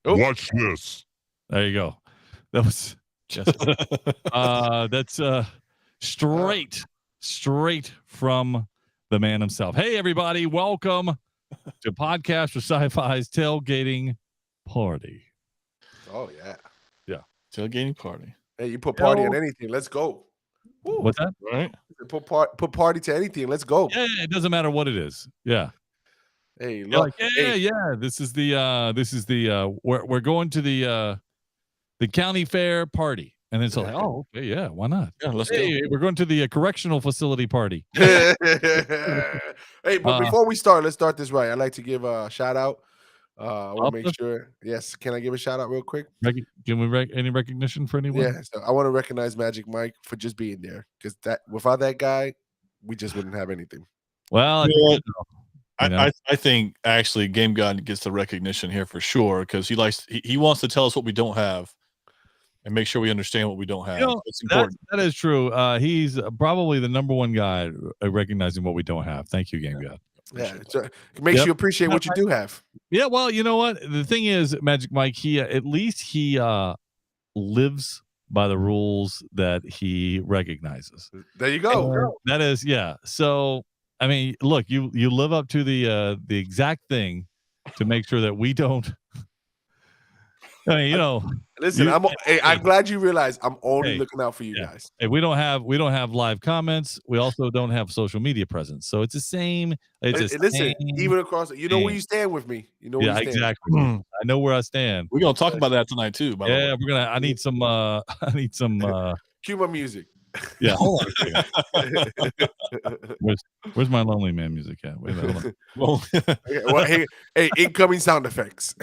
Watch this. There you go. That was just that's straight from the man himself. Hey everybody, welcome to Podcast for Sci-Fi's Tailgating Party. Oh yeah. Tailgating party. Hey, you put party on anything. Let's go. Woo. What's that? Right. Put party to anything. Let's go. Yeah, it doesn't matter what it is. Yeah. Hey, look. Yeah. This is the we're going to the county fair party, and it's like, oh, okay, yeah, why not? Yeah, let's go. We're going to the correctional facility party. Hey, but before we start, let's start this right. I'd like to give a shout out. I want to make sure. Yes, can I give a shout out real quick? Can we any recognition for anyone? Yeah, so I want to recognize Magic Mike for just being there, because that without that guy, we just wouldn't have anything. Well, I think actually Game God gets the recognition here for sure, because he wants to tell us what we don't have and make sure we understand what we don't have. It's important. That is true. He's probably the number one guy recognizing what we don't have. Thank you, Game God. Yeah, so it makes you appreciate what you do have. Yeah, well, you know what? The thing is, Magic Mike, he at least he lives by the rules that he recognizes. There you go. That is, yeah. So, I mean, look, you live up to the exact thing to make sure that we don't. I mean, listen, I'm glad you realize I'm only looking out for you guys. Hey, we don't have live comments. We also don't have social media presence. So it's the same. Even across, where you stand with me. You know where you stand. Exactly. I know where I stand. We're gonna talk about that tonight too. By the way. We're gonna. I need some. Cue my music. Yeah, hold on a second. Where's my Lonely Man music at? Wait a minute. Hey, incoming sound effects.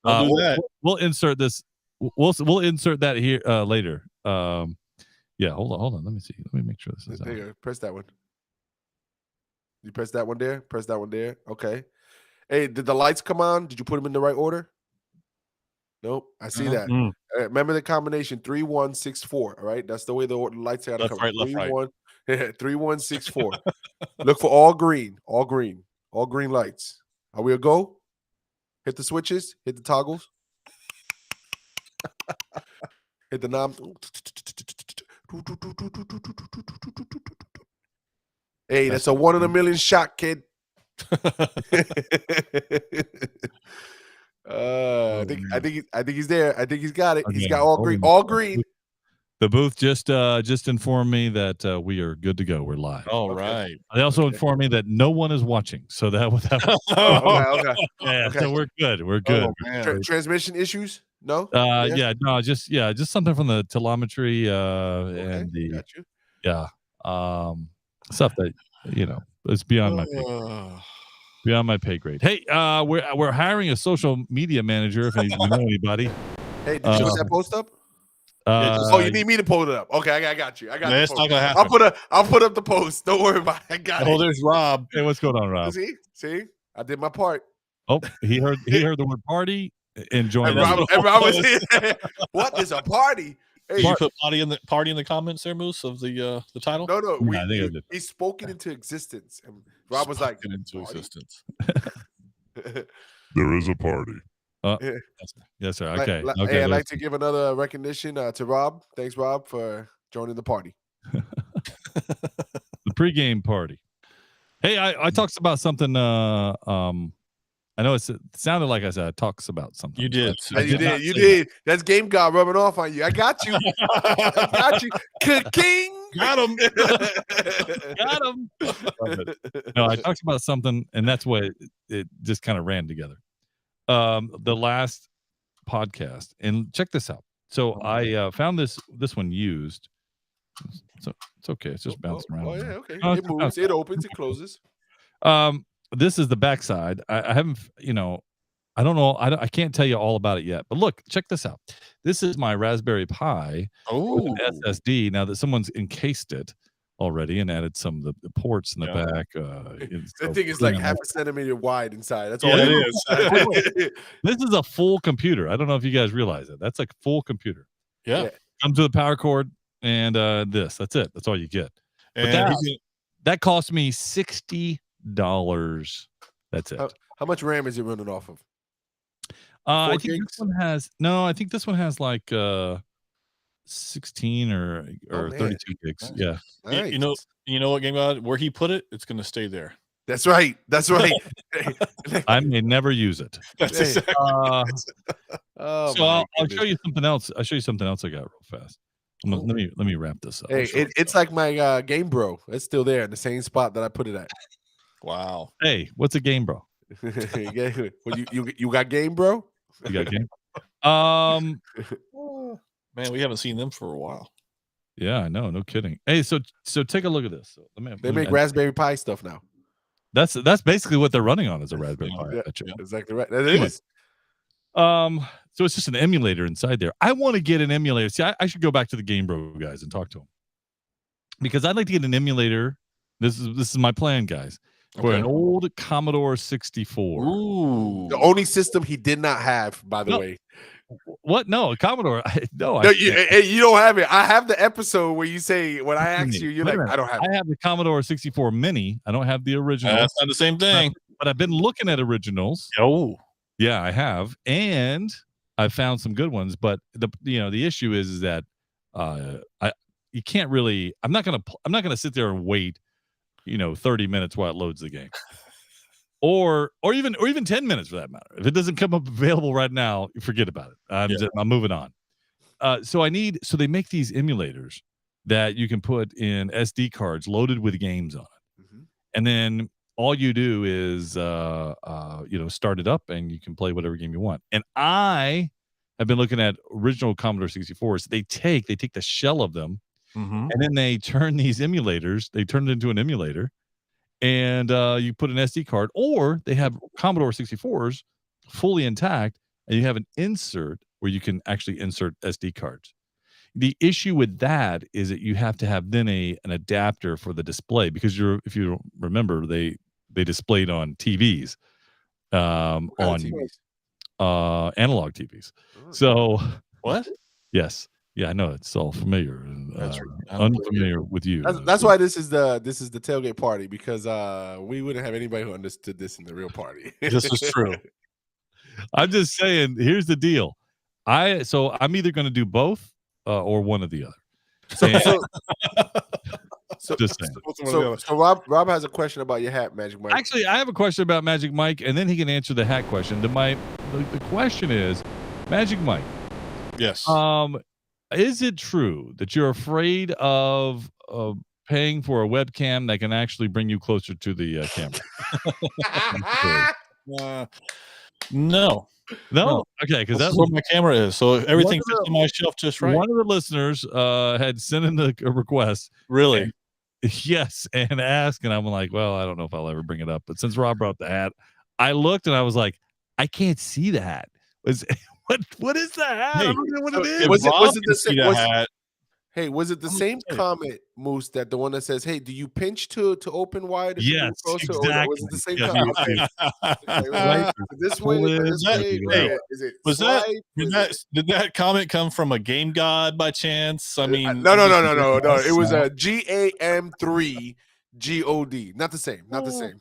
We'll insert this. We'll insert that here later. Yeah, hold on. Let me see. Let me make sure this is. There you go. Press that one. You press that one there. Press that one there. Okay. Hey, did the lights come on? Did you put them in the right order? Nope. I see that. Remember the combination 3164. All right, that's the way the lights got to come. Left, right. 3164. Look for all green lights. Are we a go? Hit the switches, hit the toggles, hit the knob. Hey, that's a 1 in a million shot, kid. I think he's there. I think he's got it. He's got all green. The booth just informed me that we are good to go. We're live. All right. They also informed me that no one is watching, so that was okay. Yeah, so we're good. We're good. Transmission issues? No. Just something from the telemetry and the got you. Stuff that it's beyond my pay grade. Hey, we're hiring a social media manager. If you know anybody. Hey, did you put that post up? You need me to pull it up? Okay, I got you. It's not gonna happen. I'll put up the post. Don't worry about it. I got it. Oh, there's Rob. Hey, what's going on, Rob? See, I did my part. Oh, he heard the word party and joined. And Rob was here. What is a party? Hey, you put party in the comments there, Moose, of the title. No, I think I did. He spoke it into existence, and Rob was like, into existence. There is a party. Yes, sir. Okay. Hey, I'd like to give another recognition to Rob. Thanks, Rob, for joining the party. The pregame party. Hey, I talked about something. I know it sounded like I said I talks about something. You did. You did. That's Game God rubbing off on you. I got you. I got you. King. Got him. Got him. No, I talked about something, and that's why it just kind of ran together. The last podcast, and check this out. So I found this one used. So it's okay. It's just bouncing around. Oh yeah, okay. It moves. It opens. It closes. This is the backside. I haven't. I don't know. I can't tell you all about it yet. But look, check this out. This is my Raspberry Pi with an SSD. Now that someone's encased it already and added some of the ports in the back. That thing is like half a centimeter wide inside. That's all it is. This is a full computer. I don't know if you guys realize it. That's like full computer. Yeah. Comes with a power cord and that's it. That's all you get. And that cost me $60. That's it. How much RAM is it running off of? I think this one has I think this one has like 16 or 32 gigs. Nice. Yeah. Nice. You know what, Game God? Where he put it, it's gonna stay there. That's right. That's right. I may never use it. That's exactly. Oh, so I'll show you something else. I'll show you something else I got real fast. Let me wrap this up. Hey, it's like my Game Bro. It's still there in the same spot that I put it at. Wow. Hey, what's a Game Bro? Well, you got Game Bro? You got Game? Man, we haven't seen them for a while. Yeah, I know. No kidding. Hey, so take a look at this. So they make Raspberry Pi stuff now. That's basically what they're running on is a Raspberry Pi. Yeah, exactly right. That is. So it's just an emulator inside there. I want to get an emulator. See, I should go back to the Game Bro guys and talk to them because I'd like to get an emulator. This is my plan, guys, for an old Commodore 64. Ooh, the only system he did not have, by the way. What? No, Commodore. No, you don't have it. I have the episode where you say when I ask you, you're like, I don't have it. I have the Commodore 64 Mini. I don't have the original. That's not the same thing. But I've been looking at originals. Oh, yeah, I have, and I found some good ones. But the issue is that you can't really. I'm not gonna sit there and wait 30 minutes while it loads the game. Or even 10 minutes for that matter. If it doesn't come up available right now, forget about it. I'm moving on. So they make these emulators that you can put in SD cards loaded with games on it. Mm-hmm. And then all you do is start it up and you can play whatever game you want. And I have been looking at original Commodore 64s. They take the shell of them and then they turn these emulators, they turn it into an emulator. And you put an SD card, or they have Commodore 64s fully intact, and you have an insert where you can actually insert SD cards. The issue with that is that you have to have then an adapter for the display because if you remember, they displayed on TVs, on analog TVs. So what? Yes. Yeah, I know it's all familiar. That's unfamiliar with you. That's why this is the tailgate party because we wouldn't have anybody who understood this in the real party. This is true. I'm just saying. Here's the deal. I'm either going to do both or one or the other. Just saying. So Rob has a question about your hat, Magic Mike. Actually, I have a question about Magic Mike, and then he can answer the hat question. The question is, Magic Mike. Yes. Is it true that you're afraid of paying for a webcam that can actually bring you closer to the camera? No. Okay, because that's where my camera is. So everything fits on my shelf just right. One of the listeners had sent in a request. Really? Yes, and asked, and I'm like, well, I don't know if I'll ever bring it up. But since Rob brought the hat, I looked and I was like, I can't see the hat. What is the hat? I don't know what it is. Was it the same hat? Hey, was it the same comment, Moose, that the one that says, "Hey, do you pinch to open wide?" Yes, exactly. Or was it the same comment? This way, this way. Is it? Did that comment come from a Game God by chance? I mean, no. It was a GAM3 GOD. Not the same. Not the same.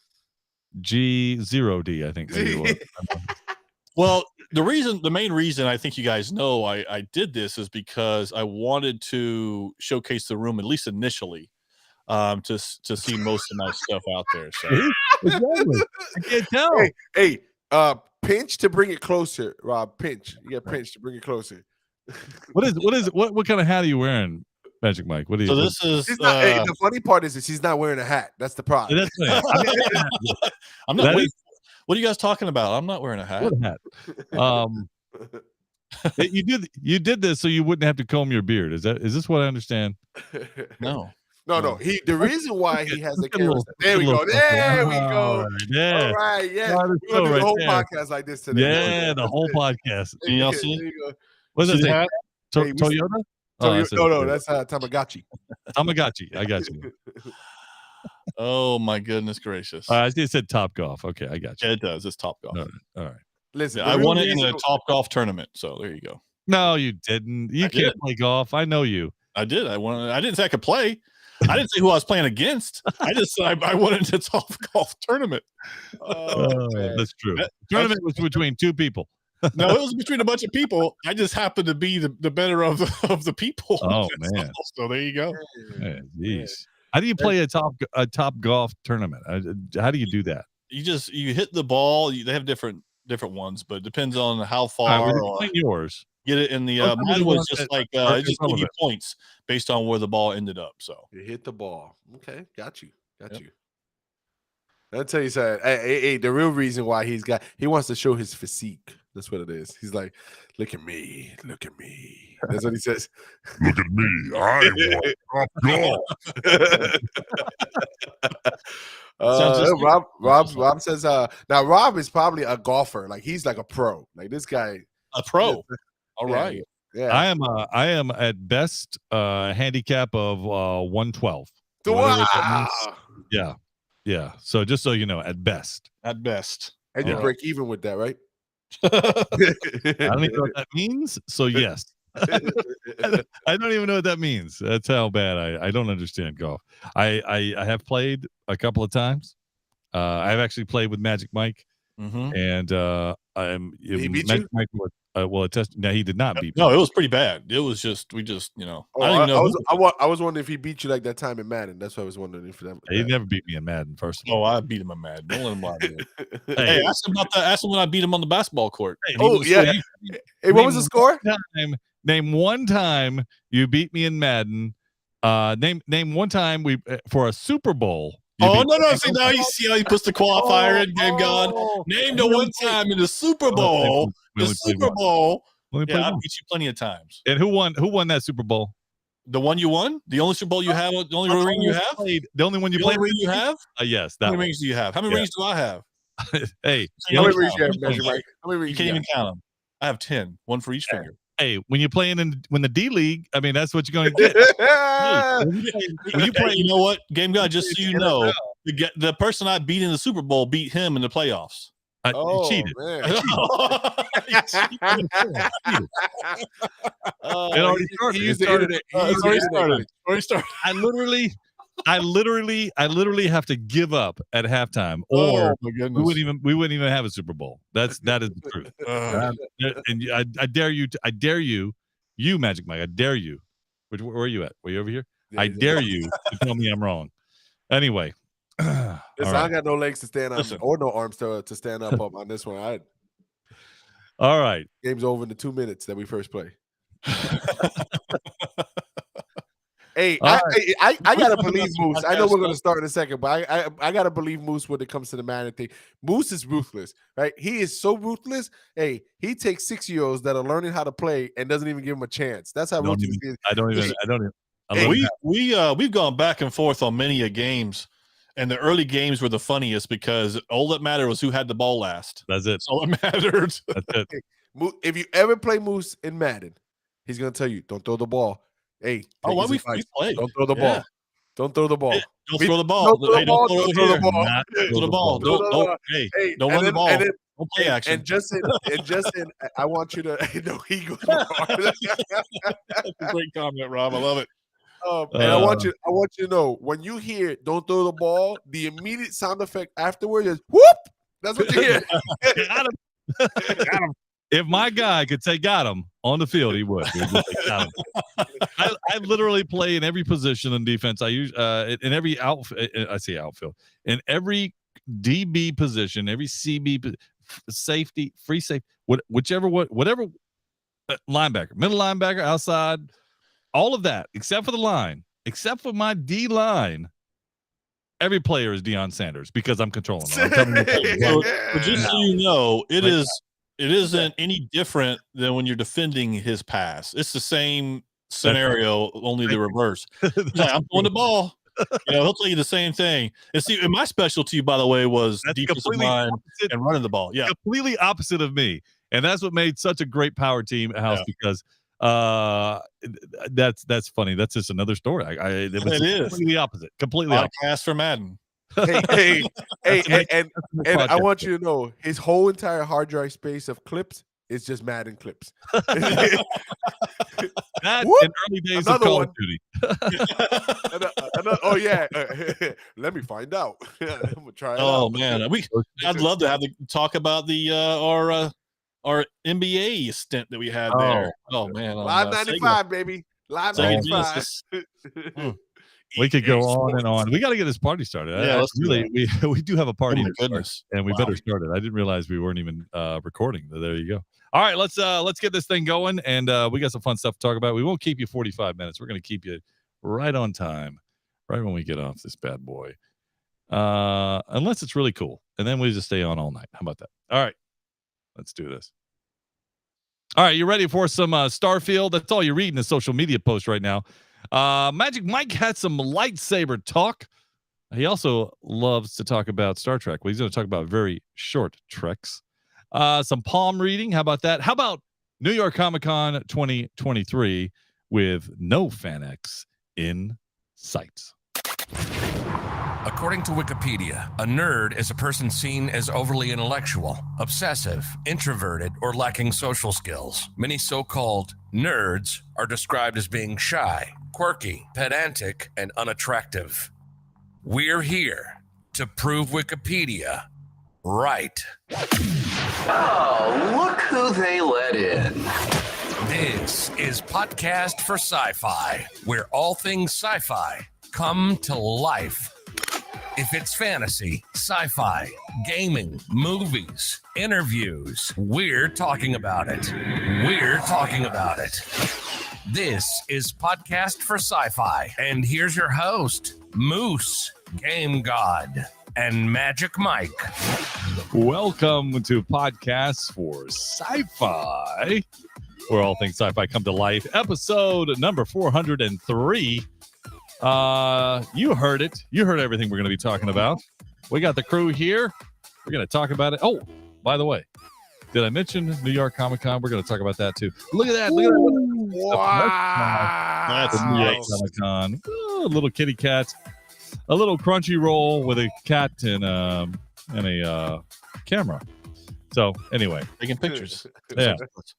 G0D, I think. Well, the main reason I think you guys know I did this is because I wanted to showcase the room, at least initially, to see most of my stuff out there. So exactly. I can't tell. Hey, pinch to bring it closer, Rob. Pinch. You got pinch to bring it closer. What kind of hat are you wearing, Magic Mike? What are you? So this is. The funny part is he's not wearing a hat. That's the problem. I'm not. What are you guys talking about? I'm not wearing a hat. What hat? You did this so you wouldn't have to comb your beard. Is this what I understand? No. The reason why he has the camera. There we go. There we go. Yeah. All right. Yeah. We're gonna do the whole podcast like this today. Yeah, the whole podcast. Can y'all see? What's that? Toyota? No, that's Tamagotchi. Tamagotchi. I got you. Oh my goodness gracious! I said Top Golf. Okay, I got you. Yeah, it does. It's Top Golf. All right. Listen, I won it in a Top Golf tournament. So there you go. No, you didn't. You can't play golf. I know you. I did. I won. I didn't say I could play. I didn't say who I was playing against. I just said I won into Top Golf tournament. That's true. The tournament was between two people. No, it was between a bunch of people. I just happened to be the better of the people. Oh man! So there you go. Man, geez. How do you play a top golf tournament? How do you do that? You hit the ball. They have different ones, but it depends on how far. Right, well, yours. Get it in the mine was just like it just give you points based on where the ball ended up. So you hit the ball. Okay, got you. I'll tell you something. Hey, the real reason why he wants to show his physique. That's what it is. He's like, look at me. That's what he says. Look at me. I want golf. Rob says now Rob is probably a golfer. Like he's like a pro. Like this guy. A pro. All right. Yeah. I am at best handicap of 112. Wow. Yeah. So just so you know, at best. And you break even with that, right? I don't even know what that means. So yes. I don't even know what that means. That's how bad I don't understand golf. I have played a couple of times. I've actually played with Magic Mike, and he beat Magic you? Mike will attest. No, he did not beat me. No, it was pretty bad. It was just I don't even know. I was wondering if he beat you like that time in Madden. That's why I was wondering if that. He never beat me in Madden. First of all, I beat him in Madden. Don't let him lie to you. Hey, ask him about that. Ask him when I beat him on the basketball court. Yeah. Hey, what was the score? Name one time you beat me in Madden. Name one time for a Super Bowl. No! See now you see how he puts the qualifier in. Game gone. Name the one time in the Super Bowl. The Super Bowl. Yeah, I beat you plenty of times. And who won that Super Bowl? The one you won? The only Super Bowl you have? The only ring you have? The only one you played? Ring you have? Yes. How many rings do you have? How many rings do I have? Hey, how many rings you have, Magic Mike? You can't even count them. I have 10, one for each finger. Hey, when you're playing when the D League, I mean that's what you're going to get. When you play, you know what, Game God, just so you know, the person I beat in the Super Bowl beat him in the playoffs. You cheated. Man. He already started. I literally have to give up at halftime, or we wouldn't even have a Super Bowl. That is the truth. And I dare you, you Magic Mike. I dare you. Where are you at? Were you over here? I dare you to tell me I'm wrong. Anyway, listen, I got no legs to stand up or no arms to stand up on this one. All right, game's over in the 2 minutes that we first play. Hey, I gotta believe Moose. I know we're gonna start in a second, but I gotta believe Moose when it comes to the Madden thing. Moose is ruthless, right? He is so ruthless. Hey, he takes 6-year-olds that are learning how to play and doesn't even give them a chance. That's how ruthless he is. I don't even. We've gone back and forth on many games, and the early games were the funniest because all that mattered was who had the ball last. That's it. That's all that mattered. That's it. If you ever play Moose in Madden, he's gonna tell you, don't throw the ball. Hey, why we play? Don't throw the ball. Don't throw the ball. Don't throw the ball. Don't throw the ball. Don't throw the ball. Don't run the ball. Don't play action. And Justin, I want you to know he goes. That's a great comment, Rob. I love it. And I want you to know when you hear "don't throw the ball," the immediate sound effect afterwards is "whoop." That's what you hear. Got him. If my guy could say "got him" on the field, he would. Got him. I literally play in every position in defense. I use in every outfield. I say outfield in every DB position, every CB safety, free safety, whatever linebacker, middle linebacker, outside, all of that except for the line, except for my D line. Every player is Deion Sanders because I'm controlling them. But just so you know, it isn't any different than when you're defending his pass. It's the same scenario, only the reverse. He's like, I'm throwing the ball. He'll tell you the same thing. And see, my specialty, by the way, was defensive line and running the ball. Yeah, completely opposite of me, and that's what made such a great power team house because that's funny. That's just another story. It was completely opposite. Completely opposite. Podcast for Madden. Hey, and I want you to know his whole entire hard drive space of clips is just Madden clips. That in early days of Call of Duty. Oh yeah, let me find out. I'm gonna try it out. Man, I'd love to have to talk about our our NBA stint that we had there. Oh man, on, Live 95, baby. Live Sega 95. Genesis. We could go EA on and Sports. on. We got to get this party started. Yeah, let's do really, we do have a party. Oh my to start, goodness. and we better start it. I didn't realize we weren't even recording. There you go. All right, let's get this thing going, and we got some fun stuff to talk about. We won't keep you 45 minutes. We're going to keep you right on time, right when we get off this bad boy. Unless it's really cool, and then we just stay on all night. How about that? All right, let's do this. All right, you ready for some Starfield? That's all you're reading the social media post right now. Magic Mike had some lightsaber talk. He also loves to talk about Star Trek. Well, he's going to talk about very short treks. Some palm reading. How about that? How about New York Comic Con 2023 with no FanX in sight? According to Wikipedia, a nerd is a person seen as overly intellectual, obsessive, introverted, or lacking social skills. Many so-called nerds are described as being shy, quirky, pedantic, and unattractive. We're here to prove Wikipedia right. Oh, look who they let in. This is Podcast for Sci-Fi, where all things sci-fi come to life. If it's fantasy, sci-fi, gaming, movies, interviews, we're talking about it. We're talking about it. This is Podcast for Sci-Fi, and here's your host, Moose, Game God, and Magic Mike. Welcome to Podcasts for Sci-Fi, where all things sci-fi come to life. Episode number 403. You heard it. You heard everything we're going to be talking about. We got the crew here. We're going to talk about it. Oh, by the way, did I mention New York Comic Con? We're going to talk about that too. Look at that. Look at that. Wow. That's New York nice. Comic Con. A little kitty cat. A little crunchy roll with a cat and a camera. So anyway, Taking pictures. yeah,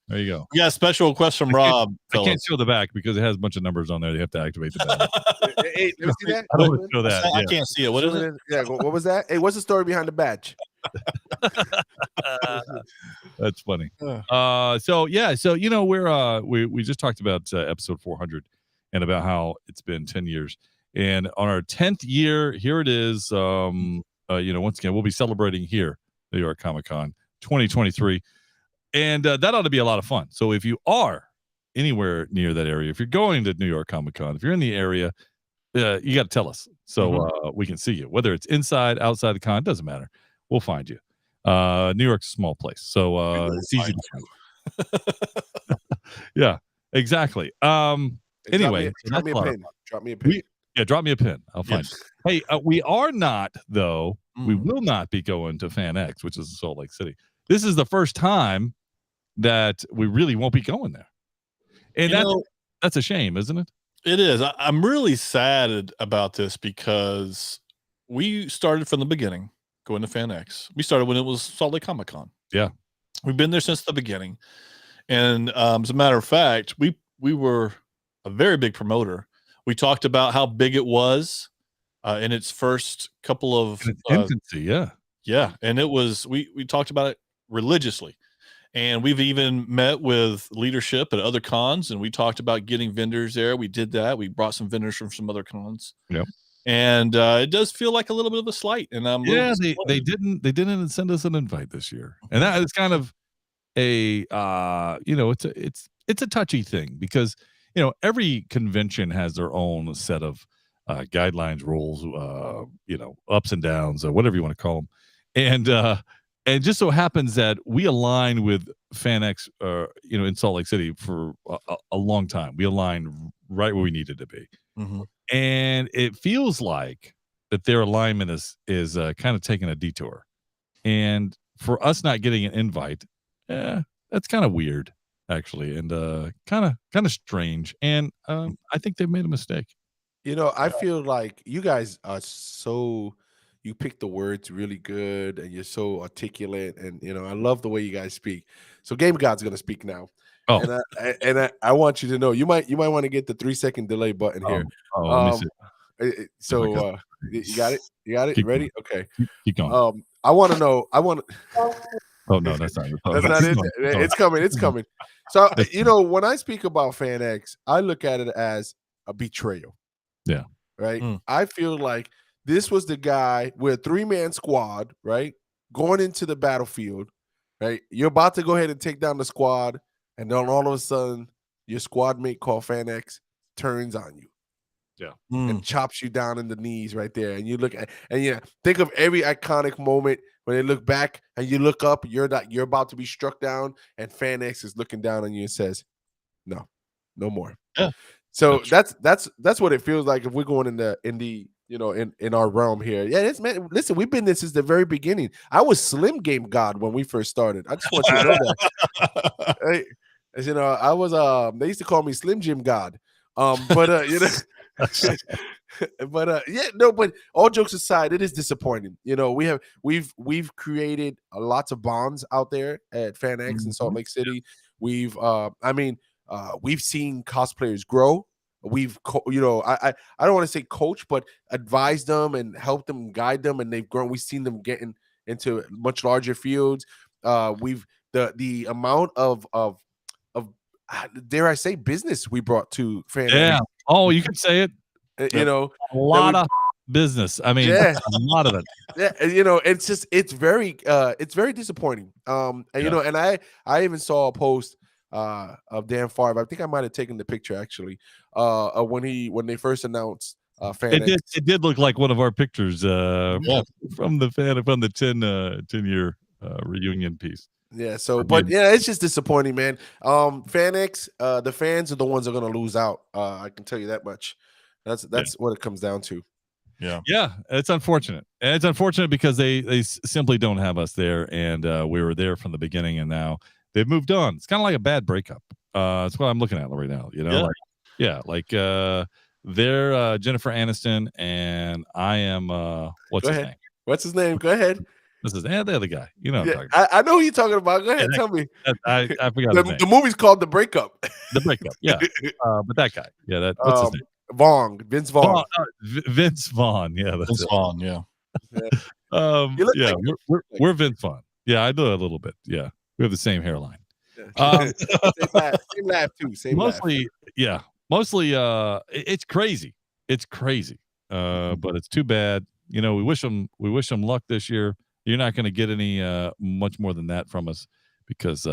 there you go. We got a special request from Rob. I can't fellas. show the back because it has a bunch of numbers on there. You have to activate the back. Hey, let me see that. I don't want to show that. I Yeah. can't see it. What is it? Yeah, what was that? Hey, what's the story behind the badge? That's funny. So you know we just talked about episode 400 and about how it's been 10 years, and on our 10th year, here it is. Once again, we'll be celebrating here, New York Comic Con 2023, and that ought to be a lot of fun. So if you are anywhere near that area, if you're going to New York Comic Con, if you're in the area, you got to tell us so we can see you. Whether it's inside, outside the con, doesn't matter. We'll find you. New York's a small place, so it's easy to find. Yeah, exactly. Anyway, drop me a pin. Drop me a pin. Drop me a pin. I'll find you. Hey, we are not, though. We will not be going to FanX, which is Salt Lake City. This is the first time that we really won't be going there. And that's a shame, isn't it? It is. I'm really sad about this because we started from the beginning going to FanX. We started when it was Salt Lake Comic Con. Yeah. We've been there since the beginning. And as a matter of fact, we were a very big promoter. We talked about how big it was in its first couple of infancy. Yeah. And it was, we talked about it religiously. And we've even met with leadership at other cons, and we talked about getting vendors there. We did that. We brought some vendors from some other cons. Yep. And it does feel like a little bit of a slight. And they didn't send us an invite this year, and that is kind of a it's a touchy thing because every convention has their own set of guidelines, rules, ups and downs, or whatever you want to call them, and it just so happens that we align with FanX, in Salt Lake City for a long time. We aligned right where we needed to be. Mm-hmm. And it feels like that their alignment is kind of taking a detour. And for us not getting an invite, that's kind of weird, actually, and kind of strange. And I think they made a mistake. I feel like you guys are you pick the words really good, and you're so articulate, and I love the way you guys speak. So Game God's gonna speak now. Oh, and I want you to know you might want to get the 3-second delay button here. Let me see. So you got it? You got it? Keep Ready? going. Okay. Keep going. I want to know. Oh no, that's not. That's not it. It's coming. It's coming. So when I speak about FanX, I look at it as a betrayal. Yeah. Right. I feel like this was the guy with a 3-man squad, right? Going into the battlefield, right? You're about to go ahead and take down the squad, and then all of a sudden, your squad mate called FanX turns on you. Yeah. And chops you down in the knees right there. And you look at think of every iconic moment when they look back and you look up, you're about to be struck down, and FanX is looking down on you and says, no more. Yeah. So that's what it feels like if we're going in our realm here. Yeah, man. Listen, we've been this since the very beginning. I was Slim Game God when we first started. I just want you to know that. Hey, as you know, I was they used to call me Slim Jim God. But all jokes aside, it is disappointing. We've created lots of bonds out there at FanX in Salt Lake City. We've seen cosplayers grow. We've I don't want to say coach, but advise them and help them, guide them, and they've grown. We've seen them getting into much larger fields. We've the amount of dare I say business we brought to FanX. Yeah. Oh, you can say it. A lot of business. I mean, a lot of it. Yeah, it's very disappointing. And I even saw a post of Dan Favre. I think I might have taken the picture actually. When they first announced FanX. It did look like one of our pictures from the 10-year reunion piece. Yeah, it's just disappointing, man. FanX, the fans are the ones that are gonna lose out. I can tell you that much. That's what it comes down to. Yeah, it's unfortunate, and it's unfortunate because they simply don't have us there, and we were there from the beginning, and now they've moved on. It's kind of like a bad breakup. That's what I'm looking at right now. They're Jennifer Aniston, and I am what's his name? What's his name? Go ahead. This is the other guy. You know what I'm talking about. I know who you're talking about. Go ahead, tell me. I forgot his name. The movie's called The Breakup. The Breakup, yeah. But that guy. Yeah, what's his name? Vince Vaughn. Vince Vaughn, yeah. That's Vince Vaughn, yeah. We're Vince Vaughn. Yeah, I do a little bit. Yeah. We have the same hairline. Same laugh too. Mostly, it's crazy. It's crazy. But it's too bad. We wish them luck this year. You're not going to get any much more than that from us because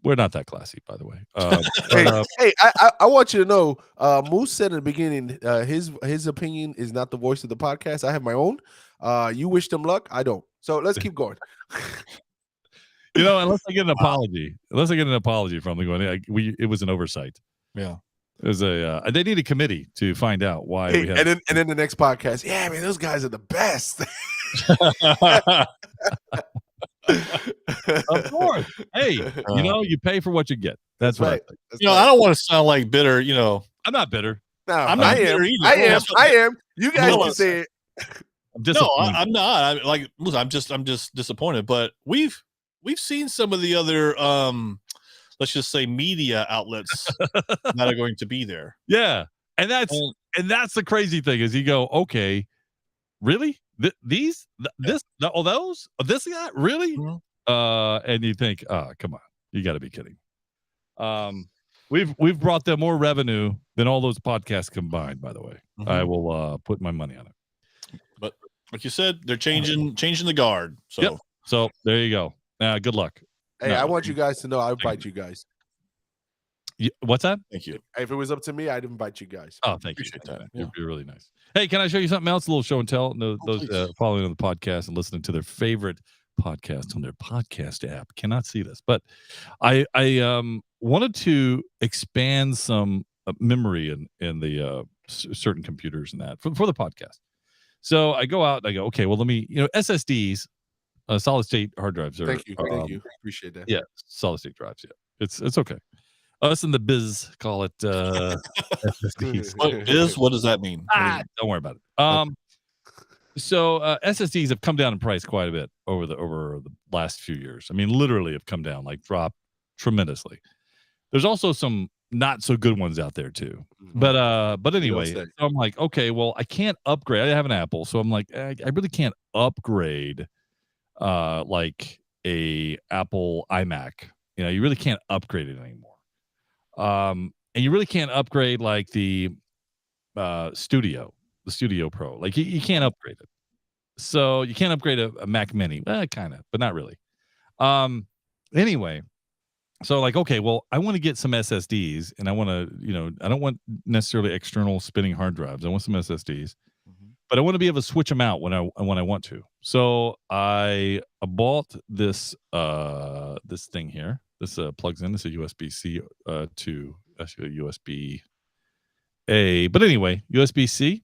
we're not that classy, by the way. I want you to know, Moose said in the beginning, his opinion is not the voice of the podcast. I have my own. You wish them luck. I don't. So let's keep going. Unless I get an apology from them going, it was an oversight. Yeah. It was they need a committee to find out why. And then the next podcast, yeah, man, those guys are the best. Of course. Hey, you pay for what you get. That's right. I don't want to sound like bitter. I'm not bitter. No, I'm not bitter either. I am. You guys can say it. I'm not. I'm just disappointed. But we've seen some of the other let's just say media outlets that are going to be there. Yeah. And that's the crazy thing is you go, okay, really? This guy? Really? Mm-hmm. And you think, come on, you got to be kidding. We've brought them more revenue than all those podcasts combined, by the way. Mm-hmm. I will put my money on it. But like you said, they're changing the guard. So yep. So there you go. Good luck. Hey, I want you guys to know I invite you guys. What's that? Thank you. If it was up to me, I'd invite you guys. Oh, thank you. That. Yeah. You're really nice. Hey, can I show you something else? A little show and tell. Those following on the podcast and listening to their favorite podcast on their podcast app cannot see this, but I wanted to expand some memory in the certain computers and that for the podcast. So I go out and I go, okay, well, let me, SSDs, solid state hard drives. Thank you. Appreciate that. Yeah, solid state drives. Yeah, it's okay. Us in the biz call it SSDs. What does that mean? Don't worry about it. So SSDs have come down in price quite a bit over the last few years. I mean, literally have come down, dropped tremendously. There's also some not so good ones out there too. But anyway, so I'm like, okay, well, I can't upgrade. I have an Apple, so I'm like, I really can't upgrade like a Apple iMac. You know, you really can't upgrade it anymore. And you really can't upgrade like the Studio Pro. Like you can't upgrade it. So you can't upgrade a Mac Mini. Kind of, but not really. Anyway, so like, okay, well, I want to get some SSDs, and I want to, you know, I don't want necessarily external spinning hard drives. I want some SSDs, but I want to be able to switch them out when I want to. So I bought this this thing here. This plugs in. This is a USB-C to actually a USB-A, but anyway, USB-C,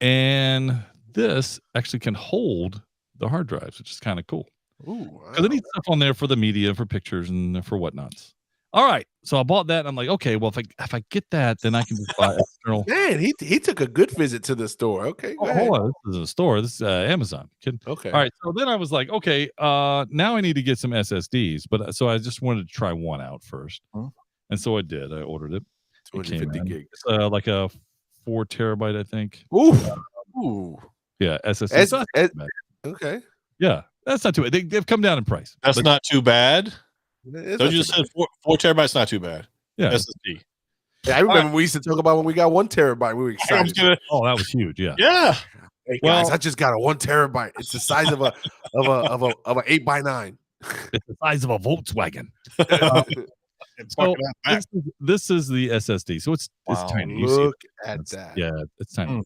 and this actually can hold the hard drives, which is kind of cool. Ooh, Because I need stuff on there for the media, for pictures, and for whatnots. All right, so I bought that. And I'm like, okay, well, if I get that, then I can just buy external. Man, he took a good visit to the store. Okay, go ahead. Hold on, this is a store. This is Amazon. Kidding. Okay. All right, so then I was like, okay, now I need to get some SSDs, but so I just wanted to try one out first, and so I did. I ordered it. 250 gigs. It's like a 4 terabyte, I think. Ooh. Yeah, SSD. Okay. Yeah, that's not too bad. They've come down in price. That's not too bad. It's So not you just too said 4 terabytes, not too bad. Yeah. SSD. bad. I remember we used to talk about when we got 1 terabyte. We were excited. Oh, that was huge. Yeah. Yeah. Hey Well- guys, I just got a 1 terabyte. It's the size of a 8x9. It's the size of a Volkswagen. It's So fucking that back. this is the SSD. So it's tiny. You see Look at It's- that. Yeah, it's tiny.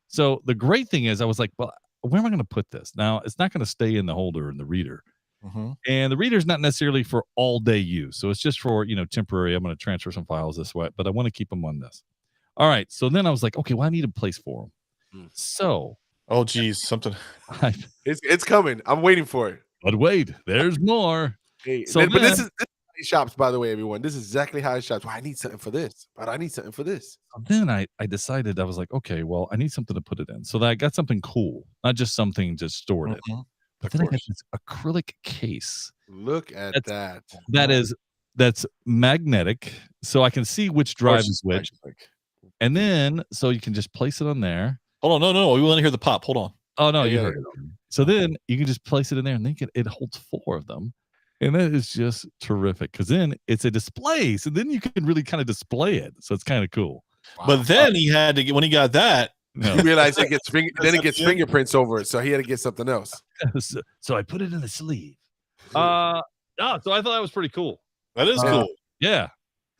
So the great thing is, I was like, well, where am I going to put this? Now, it's not going to stay in the holder in the reader. And the reader is not necessarily for all day use. So it's just for, you know, temporary. I'm going to transfer some files this way, but I want to keep them on this. All right. So then I was like, okay, well, I need a place for them. So Oh, geez. Something. It's coming. I'm waiting for it. but wait, there's more. Hey, So but this then- is how it shops, by the way, everyone. This is exactly how it shops. Well, I need something for this, but I need something for this. Then I decided, I was like, okay, well, I need something to put it in. So that I got something cool, not just something just stored it. But then I got this acrylic case. Look at that. That's magnetic, so I can see which drive is which. And then so you can just place it on there. Hold on. No. We want to hear the pop. Hold on. Oh no, you Yeah. heard it. So then you can just place it in there, and then it holds 4 of them. And that is just terrific, because then it's a display. So then you can really kind of display it. So it's kind of cool. But then he had to get, when he got that, No. He realized it gets then it gets fingerprints over it, so he had to get something else. So I put it in the sleeve. So I thought that was pretty cool. that is cool. Yeah.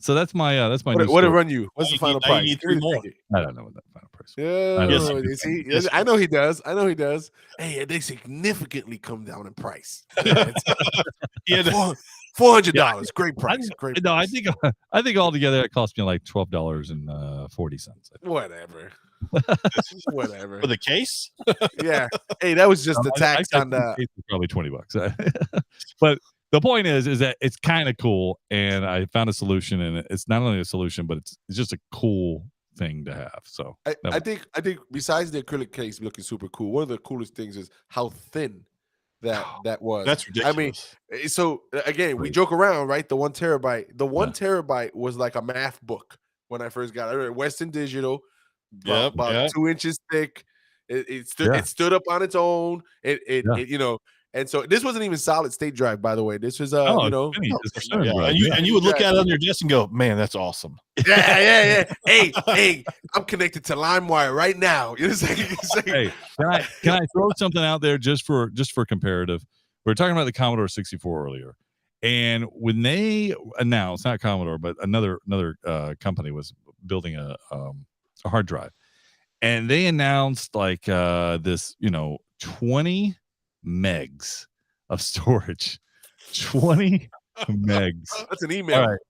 So that's my new What it store. run you? What's the final Now you price? need 3 more. I don't know what that final price. Yeah, Yes, you you see? Yes, I know he does. Hey, they significantly come down in price. Yeah, He had to- $400. Great price. Great. No, price. I think altogether it cost me like $12.40. Whatever. Whatever. for the case. Yeah. Hey, that was just the tax I on the. it's probably $20. But the point is that it's kind of cool, and I found a solution, and it's not only a solution, but it's just a cool thing to have. So I think besides the acrylic case looking super cool, one of the coolest things is how thin that was. That's ridiculous. I mean, so again, we joke around, right? The 1 terabyte. The 1 terabyte was like a math book when I first got it. I read Western Digital, about 2 inches thick. It stood up on its own. It you know. And so this wasn't even solid state drive, by the way. This was you know, and you would look at it on your desk and go, "Man, that's awesome." yeah. Hey, I'm connected to LimeWire right now. You know what I'm saying? Hey, can I throw something out there just for comparative? We were talking about the Commodore 64 earlier, and when they announced, not Commodore, but another company was building a hard drive, and they announced like this, 20 megs of storage. 20 megs. That's an email. All right.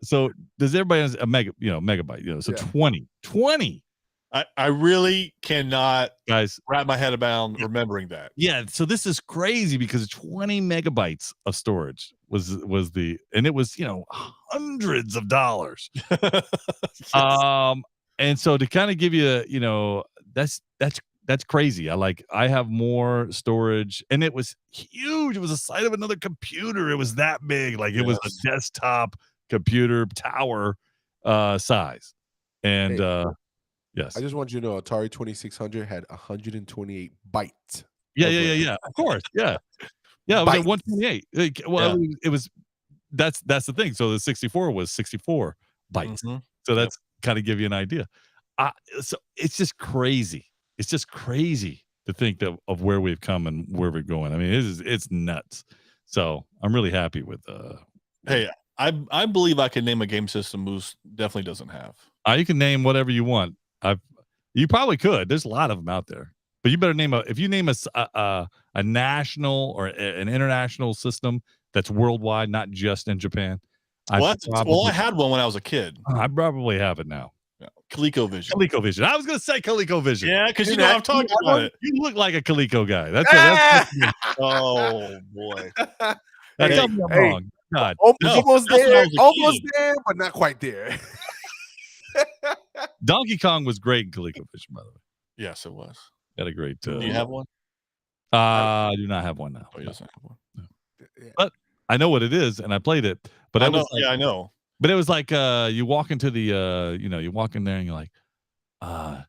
So does everybody have a megabyte? So 20. I really cannot, Guys, wrap my head around remembering that. yeah, so this is crazy because 20 megabytes of storage was and it was hundreds of dollars. And so to kind of give you that's crazy. I have more storage, and it was huge. It was the size of another computer. It was that big. Like it was a desktop computer tower size. And yes. I just want you to know Atari 2600 had 128 bytes Yeah. Of course. Yeah. Yeah. It was at Bytes. 128. It was that's the thing. So the 64 was 64 bytes. Mhm. So that's kind of give you an idea. So it's just crazy. It's just crazy to think of where we've come and where we're going. I mean, it's nuts. So I'm really happy with Hey, I believe I can name a game system Moose definitely doesn't have. you can name whatever you want. You probably could. There's a lot of them out there. But you better name if you name a national or an international system that's worldwide, not just in Japan. I had one when I was a kid. I probably have it now. Yeah. ColecoVision. ColecoVision. I was going to say ColecoVision. Yeah, because you know I'm talking about it. You look like a Coleco guy. That's Oh boy. Tell me I'm wrong. God. Almost there, but not quite there. Donkey Kong was great in ColecoVision, by the way. Yes, it was. Got a great. Do you have one? I do not have one now. Oh, he doesn't have one. No. But I know what it is, and I played it. But I know. I know. But it was like you walk into the you walk in there and you're like, do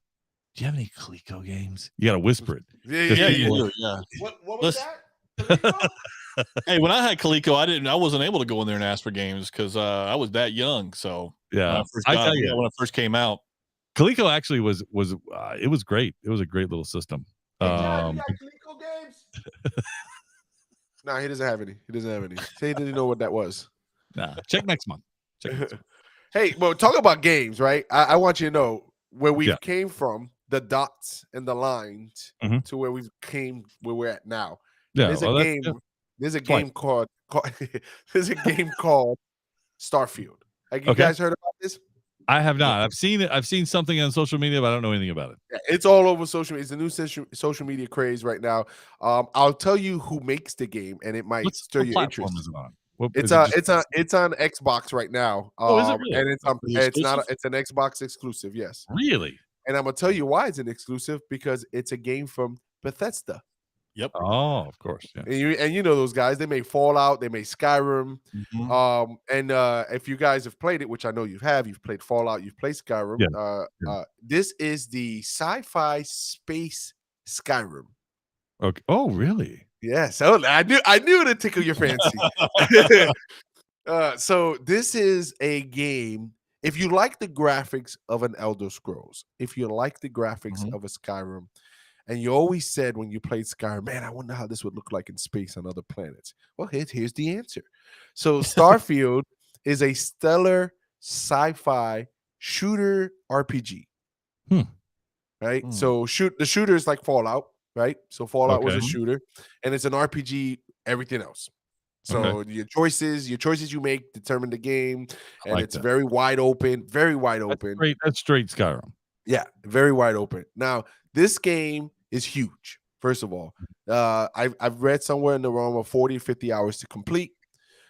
you have any Coleco games? You got to whisper it. Yeah, you do. Yeah. What was that? Hey, when I had Coleco, I wasn't able to go in there and ask for games because I was that young. So yeah, when it first came out, Coleco actually was it was great. It was a great little system. Hey, John, you got Coleco games? Nah, he doesn't have any. Say he didn't know what that was. Nah, check next month. Hey, well, talk about games, right? I want you to know where we came from, the dots and the lines, to where where we're at now. Yeah, there's a game called Starfield. Like you guys heard about this? I have not. I've seen it. I've seen something on social media, but I don't know anything about it. Yeah, it's all over social media. It's the new social media craze right now. I'll tell you who makes the game, and it might stir your interest. Is it on? It's on Xbox right now. Is it really? And it's an Xbox exclusive. Yes. Really? And I'm gonna tell you why it's an exclusive, because it's a game from Bethesda. Yep. Oh, of course. Yeah. And you know those guys. They made Fallout. They made Skyrim. And if you guys have played it, which I know you've played Fallout. You've played Skyrim. Yeah. This is the sci-fi space Skyrim. Okay. Oh, really? Yeah. So I knew to tickle your fancy. So this is a game. If you like the graphics of an Elder Scrolls, if you like the graphics of a Skyrim, and you always said when you played Skyrim, man, I wonder how this would look like in space on other planets. Well, here's the answer. So Starfield is a stellar sci-fi shooter RPG. Right? So the shooter is like Fallout, right? So Fallout was a shooter, and it's an RPG, everything else. So your choices you make determine the game, and it's very wide open, That's straight Skyrim. Yeah, very wide open. Now, this game is huge. First of all, I've read somewhere in the realm of 40 or 50 hours to complete.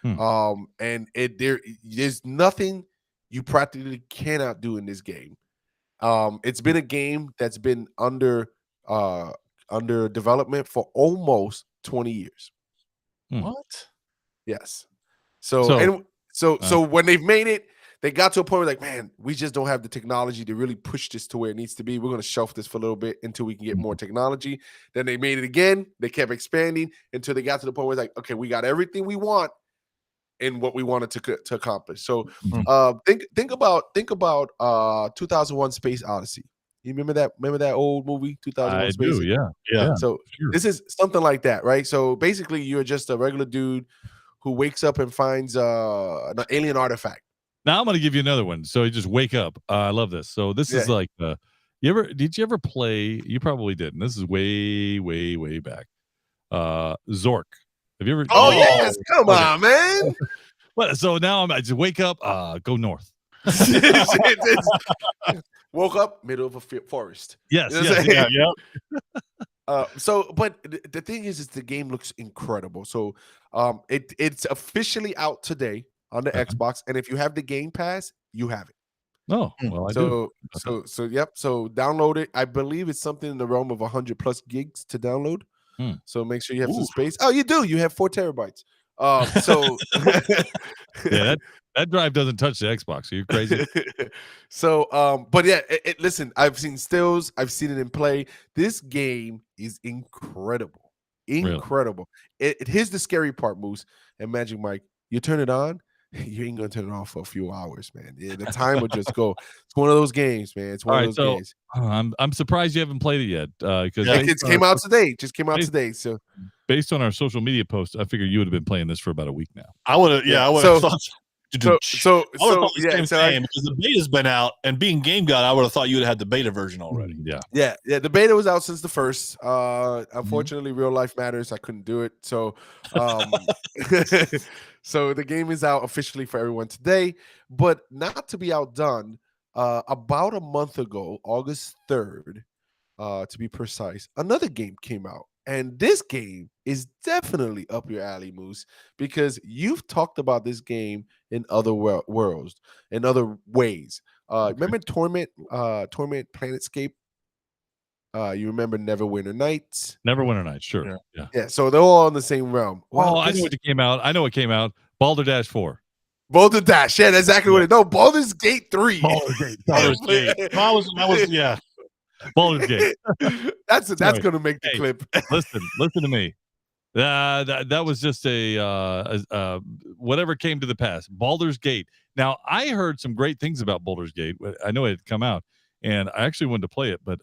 And there's nothing you practically cannot do in this game. It's been a game that's been under development for almost 20 years. What? Yes. So when they've made it, they got to a point where like, man, we just don't have the technology to really push this to where it needs to be. We're going to shelf this for a little bit until we can get more technology. Then they made it again. They kept expanding until they got to the point where it's like, okay, we got everything we want and what we wanted to accomplish. So think about 2001 Space Odyssey. You remember that old movie, 2001 Space? I do, yeah. So this is something like that, right? So basically, you're just a regular dude who wakes up and finds an alien artifact. Now I'm going to give you another one. So you just wake up. I love this. So this is like, did you ever play? You probably didn't. This is way, way, way back. Zork. Have you ever? Oh yes, come on, man. What? So now I just wake up. Go north. Woke up middle of a forest. Yes. You know Yeah. But the thing is the game looks incredible. So it's officially out today on the Xbox, and if you have the Game Pass, you have it. Oh, well, I do. So download it. I believe it's something in the realm of 100+ gigs to download. So make sure you have some space. Oh, you do. You have 4 terabytes. So yeah, that drive doesn't touch the Xbox. Are you crazy? So, but yeah, listen, I've seen stills. I've seen it in play. This game is incredible. Incredible. Here's the scary part, Moose and Magic Mike. You turn it on, you ain't gonna turn it off for a few hours, man. Yeah, the time will just go. It's one of those games, man. It's one of those games. I'm surprised you haven't played it yet because it came out today. Just came out today. So based on our social media posts, I figured you would have been playing this for about a week now. I would have. Yeah, I would have thought. So because the beta's been out, and being Game God, I would have thought you would have had the beta version already. Yeah. The beta was out since the first. Unfortunately, real life matters. I couldn't do it. So, so the game is out officially for everyone today. But not to be outdone, about a month ago, August 3rd, to be precise, another game came out. And this game is definitely up your alley, Moose, because you've talked about this game in other worlds, in other ways. Remember Torment Planetscape? You remember Neverwinter Nights? Neverwinter Nights, sure. Yeah. So they're all in the same realm. Well, I know what came out. I know what came out. Balderdash 4. Baldur Dash. Yeah, that's exactly what it is. No, Baldur's Gate 3. Baldur's Gate. I was yeah. Baldur's Gate. That's gonna make the clip. listen to me. That was just a whatever came to the pass. Baldur's Gate. Now I heard some great things about Baldur's Gate. I know it had come out, and I actually wanted to play it, but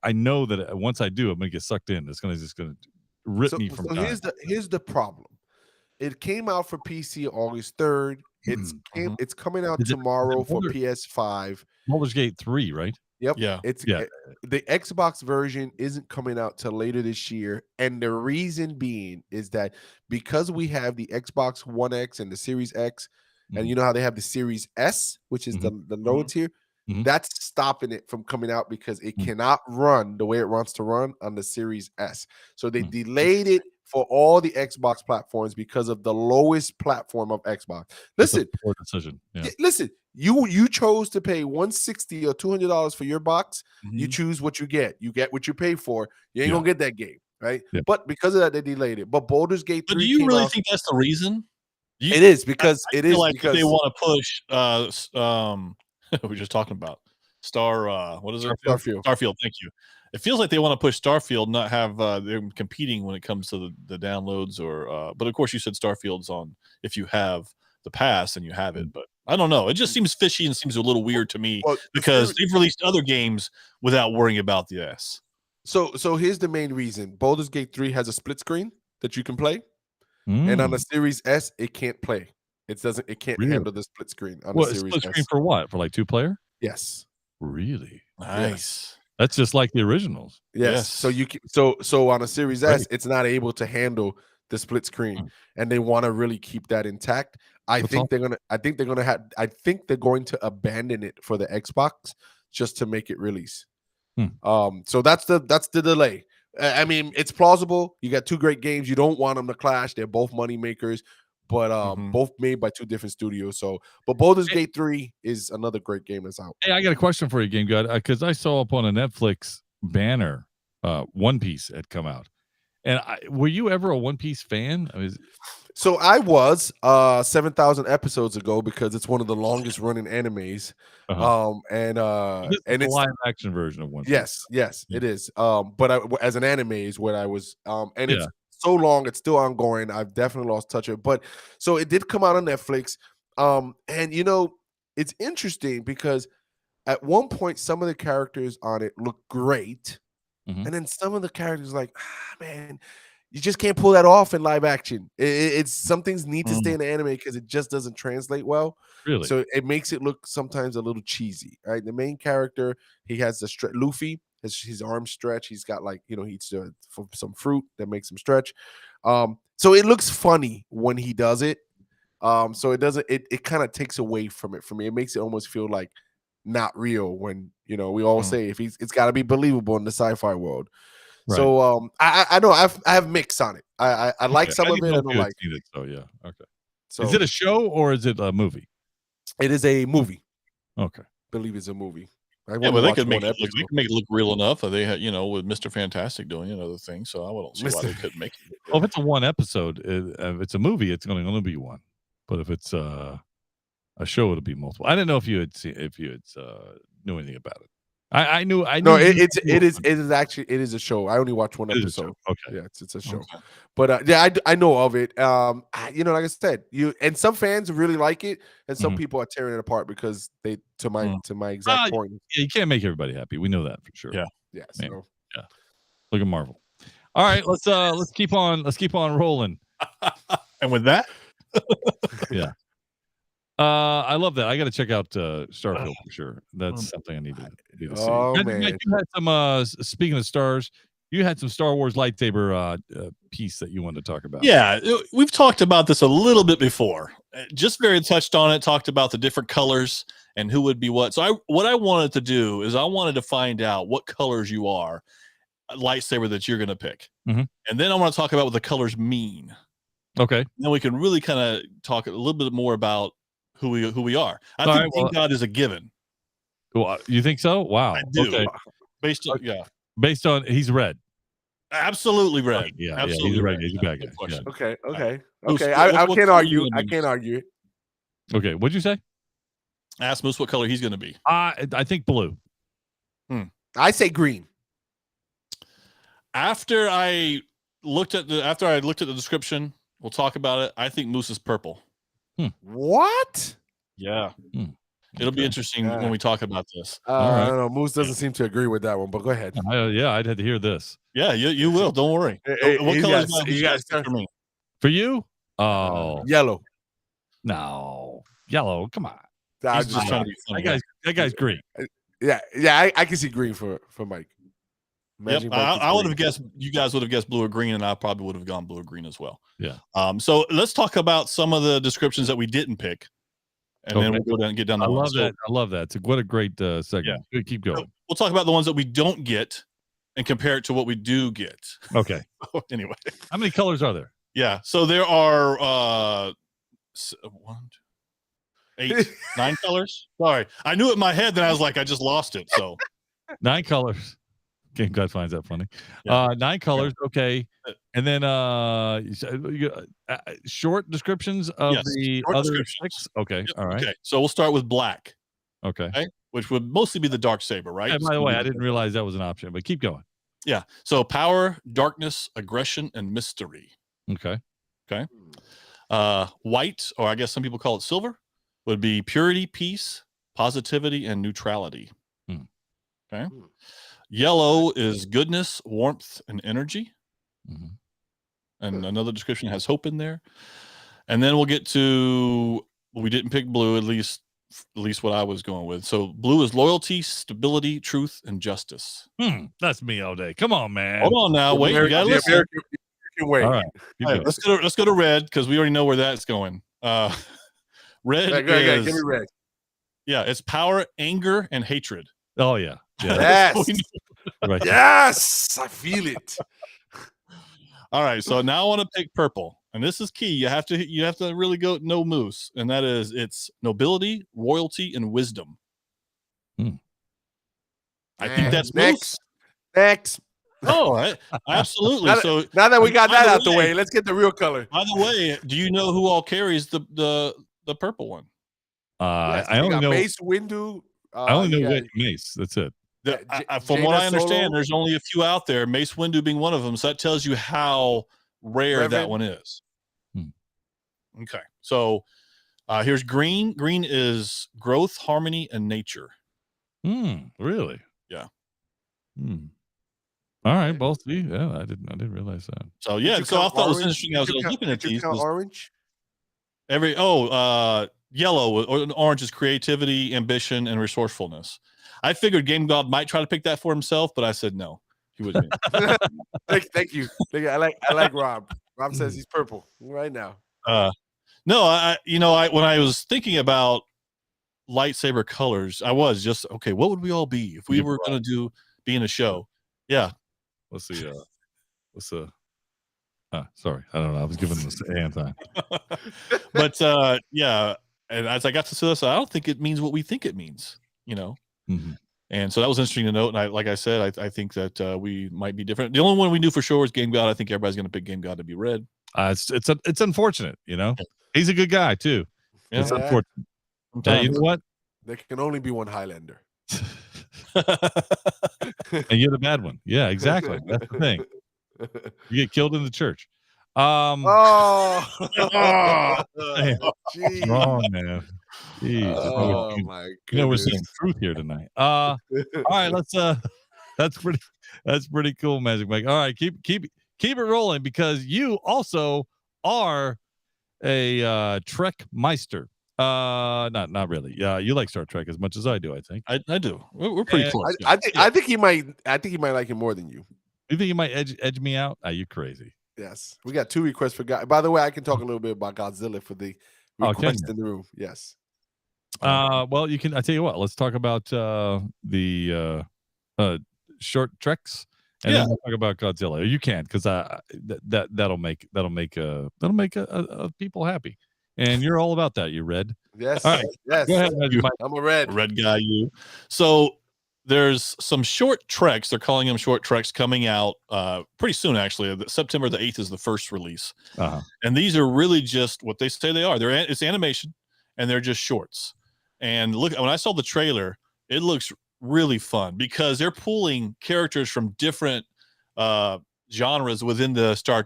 I know that once I do, I'm gonna get sucked in. It's just gonna rip me from. So here's the problem. It came out for PC August 3rd. It's coming out tomorrow for PS5. Baldur's Gate 3, right? Yep. Yeah. The Xbox version isn't coming out till later this year, and the reason being is that because we have the Xbox One X and the Series X, and you know how they have the Series S, which is the lower tier, that's stopping it from coming out because it cannot run the way it wants to run on the Series S. So they delayed it for all the Xbox platforms because of the lowest platform of Xbox. Listen, poor decision. Yeah. Listen, you chose to pay $160 or $200 for your box. You choose what you get. You get what you pay for. You ain't gonna get that game, right? Yeah. But because of that, they delayed it. But Baldur's Gate 3. But do you really think that's the reason? It is because I feel like they want to push. We were just talking about what is it? Starfield. Starfield. Thank you. It feels like they want to push Starfield, not have them competing when it comes to the downloads or. But of course, you said Starfield's on if you have the pass and you have it. But I don't know. It just seems fishy and seems a little weird to me because they've released other games without worrying about the S. So here's the main reason. Baldur's Gate 3 has a split screen that you can play, and on the Series S, it can't play. It can't handle the split screen on the Series split S. Screen for what? For like 2-player? Yes. Really? Nice. Yes. That's just like the originals. Yes. So you can, so on a Series S, it's not able to handle the split screen, and they want to really keep that intact. I think they're going to abandon it for the Xbox just to make it release. So that's the delay. I mean, it's plausible. You got two great games. You don't want them to clash. They're both money makers, but both made by two different studios. So, but Baldur's Gate 3 is another great game that's out. Hey, I got a question for you, Game God, because I saw up on a Netflix banner, One Piece had come out. And were you ever a One Piece fan? So I was 7,000 episodes ago because it's one of the longest running animes. And it's a live action version of One Piece. Yes, it is. But as an anime is what I was. And it's so long, it's still ongoing. I've definitely lost touch of it. But so it did come out on Netflix. And you know, it's interesting because at one point some of the characters on it look great. And then some of the characters like, man, you just can't pull that off in live action. It's some things need to stay in the anime because it just doesn't translate well. Really? So it makes it look sometimes a little cheesy. Right? The main character, he has the Luffy, his arms stretch. He's got like, he eats some fruit that makes him stretch. So it looks funny when he does it. So it doesn't. It kind of takes away from it for me. It makes it almost feel like not real when we always say it's got to be believable in the sci-fi world. Right. So I know I have mixed on it. I like some of it. I don't like it. So yeah, okay. So is it a show or is it a movie? It is a movie. Okay, I believe it's a movie. Yeah, but they could make it look real enough. They had, with Mr. Fantastic doing other things. So I don't see why they couldn't make it. Well, if it's a one episode, if it's a movie, it's going to only be one. But if it's a show, it'll be multiple. I didn't know if you had knew anything about it. I knew. No, it is a show. I only watched one It is a episode. show. Okay. Yeah, it's a show. Okay. But yeah, I know of it. Like I said, some fans really like it, and some people are tearing it apart because to my exact point. Yeah, you can't make everybody happy. We know that for sure. Yeah. Yeah. Man. So. Yeah. Look at Marvel. All right, let's keep on rolling. And with that, yeah. I love that. I got to check out Starfield for sure. That's something I need to see. Oh, man. You had some. Speaking of stars, you had some Star Wars lightsaber piece that you wanted to talk about. yeah, we've talked about this a little bit before. Just very touched on it. Talked about the different colors and who would be what. So what I wanted to do is I wanted to find out what colors you are, a lightsaber that you're going to pick, and then I want to talk about what the colors mean. Okay. Then we can really kind of talk a little bit more about who we are. I think Game God is a given. Well, you think so? Wow. I do. Okay. Based on he's red. Absolutely red. Yeah, absolutely he's red. red. He's a bad guy. Okay. Moose, I what can't color argue. you I gonna can't argue it. Okay. What'd you say? Ask Moose what color he's going to be. I think blue. I say green. After I looked at the description, we'll talk about it. I think Moose is purple. What? Yeah. It'll be interesting when we talk about this. I don't know. Moose doesn't seem to agree with that one, but go ahead. Yeah, I'd have to hear this. Yeah, you will. Don't worry. What color is for me? For you? Oh, yellow. No, yellow. Come on. He's just trying to be funny. That guy's green. Yeah. I can see green for Mike. Yep. I would have guessed you guys would have guessed blue or green, and I probably would have gone blue or green as well. Yeah. So let's talk about some of the descriptions that we didn't pick, and then we'll go down and get down. I love that. I love that. What a great segment. Yeah. Keep going. So we'll talk about the ones that we don't get and compare it to what we do get. Okay. Anyway, how many colors are there? Yeah. So there are 9 colors. Sorry, I knew it in my head, then I was like, I just lost it. So 9 colors. Game God finds that funny. 9 colors. Okay. And then short descriptions of the other 6. Okay. All right. Okay. So we'll start with black. Okay. Which would mostly be the dark saber, right? And by the way, I didn't realize that was an option, but keep going. Yeah. So power, darkness, aggression, and mystery. Okay. White, or I guess some people call it silver, would be purity, peace, positivity, and neutrality. Okay. Yellow is goodness, warmth, and energy. And another description has hope in there. And then we'll get to, we didn't pick blue, at least what I was going with. So blue is loyalty, stability, truth, and justice. That's me all day. Come on, man. Hold on now. Wait, you gotta listen. Wait. All right. Let's go to red, because we already know where that's going. Red is, give me red. Yeah, it's power, anger, and hatred. Oh yeah. Yes. Right. Yes. I feel it. All right, so now I want to pick purple, and this is key. You have to really go know Moose, and that is it's nobility, royalty, and wisdom. I think that's Moose. Next. Oh, absolutely. So now that we got that out the way, let's get the real color. By the way, do you know who all carries the purple one? I only know Mace Windu. I only know Mace. That's it. From what I understand, there's only a few out there. Mace Windu being one of them. So that tells you how rare that one is. Okay, so here's green. Green is growth, harmony, and nature. Really? Yeah. All right, both. Yeah, I didn't realize that. So yeah, so I thought it was interesting. I was looking at these. Orange. Yellow or orange is creativity, ambition, and resourcefulness. I figured Game God might try to pick that for himself, but I said no, he wouldn't. Thank you. I like Rob. Rob says he's purple right now. No, when I was thinking about lightsaber colors, I was just okay. What would we all be if we were going to be in a show? Yeah. Let's see. Sorry, I don't know. I was giving this a hand time. But yeah, and as I got to see this, I don't think it means what we think it means. And so that was interesting to note. And like I said, I think that we might be different. The only one we knew for sure was Game God. I think everybody's going to pick Game God to be red. It's unfortunate, He's a good guy too. Yeah. It's unfortunate. You know what? There can only be one Highlander. And you're the bad one. Yeah, exactly. That's the thing. You get killed in the church. Oh, Man, what's wrong, man? Jeez, what's wrong with you? my You know, we're goodness. seeing truth here tonight. All right, let's that's pretty cool, Magic Mike. All right, keep it rolling, because you also are a Trek Meister. Not really. Yeah, you like Star Trek as much as I do, I think. I do. We're pretty close. I think he might like it more than you. You think you might edge me out? Are you crazy? Yes, we got 2 requests for God. By the way, I can talk a little bit about Godzilla for the request in the room. Yes. Well, you can. I tell you what. Let's talk about the short treks, and then we'll talk about Godzilla. You can, because that'll make people happy, and you're all about that. You Red. Yes. All right. Yes. Go ahead, I'm a red guy. You. So there's some short treks. They're calling them short treks coming out pretty soon. Actually, September the 8th is the first release, and these are really just what they say they are. It's animation, and they're just shorts. And look, when I saw the trailer, it looks really fun, because they're pulling characters from different genres within the Star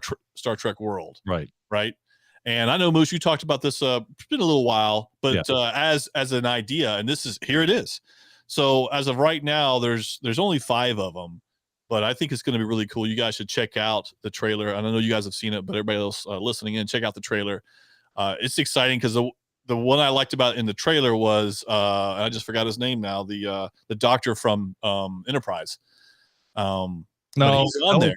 Trek world. Right. And I know, Moose, you talked about this. It's been a little while, but as an idea, and here it is. So as of right now, there's only 5 of them, but I think it's going to be really cool. You guys should check out the trailer. And I know you guys have seen it, but everybody else listening in, check out the trailer. It's exciting, because the one I liked about in the trailer was I just forgot his name now. The doctor from Enterprise. No, he's on there.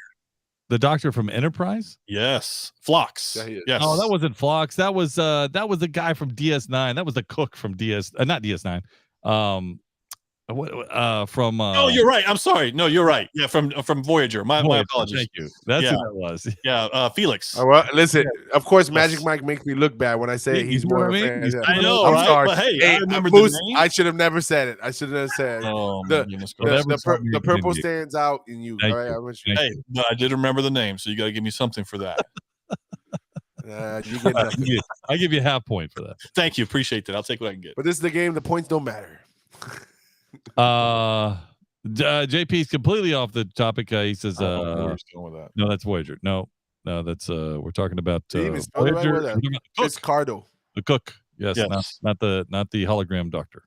The doctor from Enterprise? Yes, Phlox. Yeah, yes. Oh, that wasn't Phlox. That was the guy from DS9. That was the cook from not DS9. From oh, you're right. I'm sorry. No, you're right. Yeah, from Voyager. My apologies. Thank you. That's who that was. Yeah, Felix. Well, listen, of course, Magic Mike makes me look bad when I say he's more of a fan. I know, I'm right? sorry. But hey, I remember Moose, the name. I should have never said it. I should have said the purple stands out in you. All right, hey, but I did remember the name, so you got to give me something for that. You get nothing. I give you half point for that. Thank you, appreciate that. I'll take what I can get. But this is the game. The points don't matter. JP's completely off the topic. He says, no, that's Voyager. No, that's we're talking about Voyager. It's Cardo, the cook. Yes. Not the hologram doctor.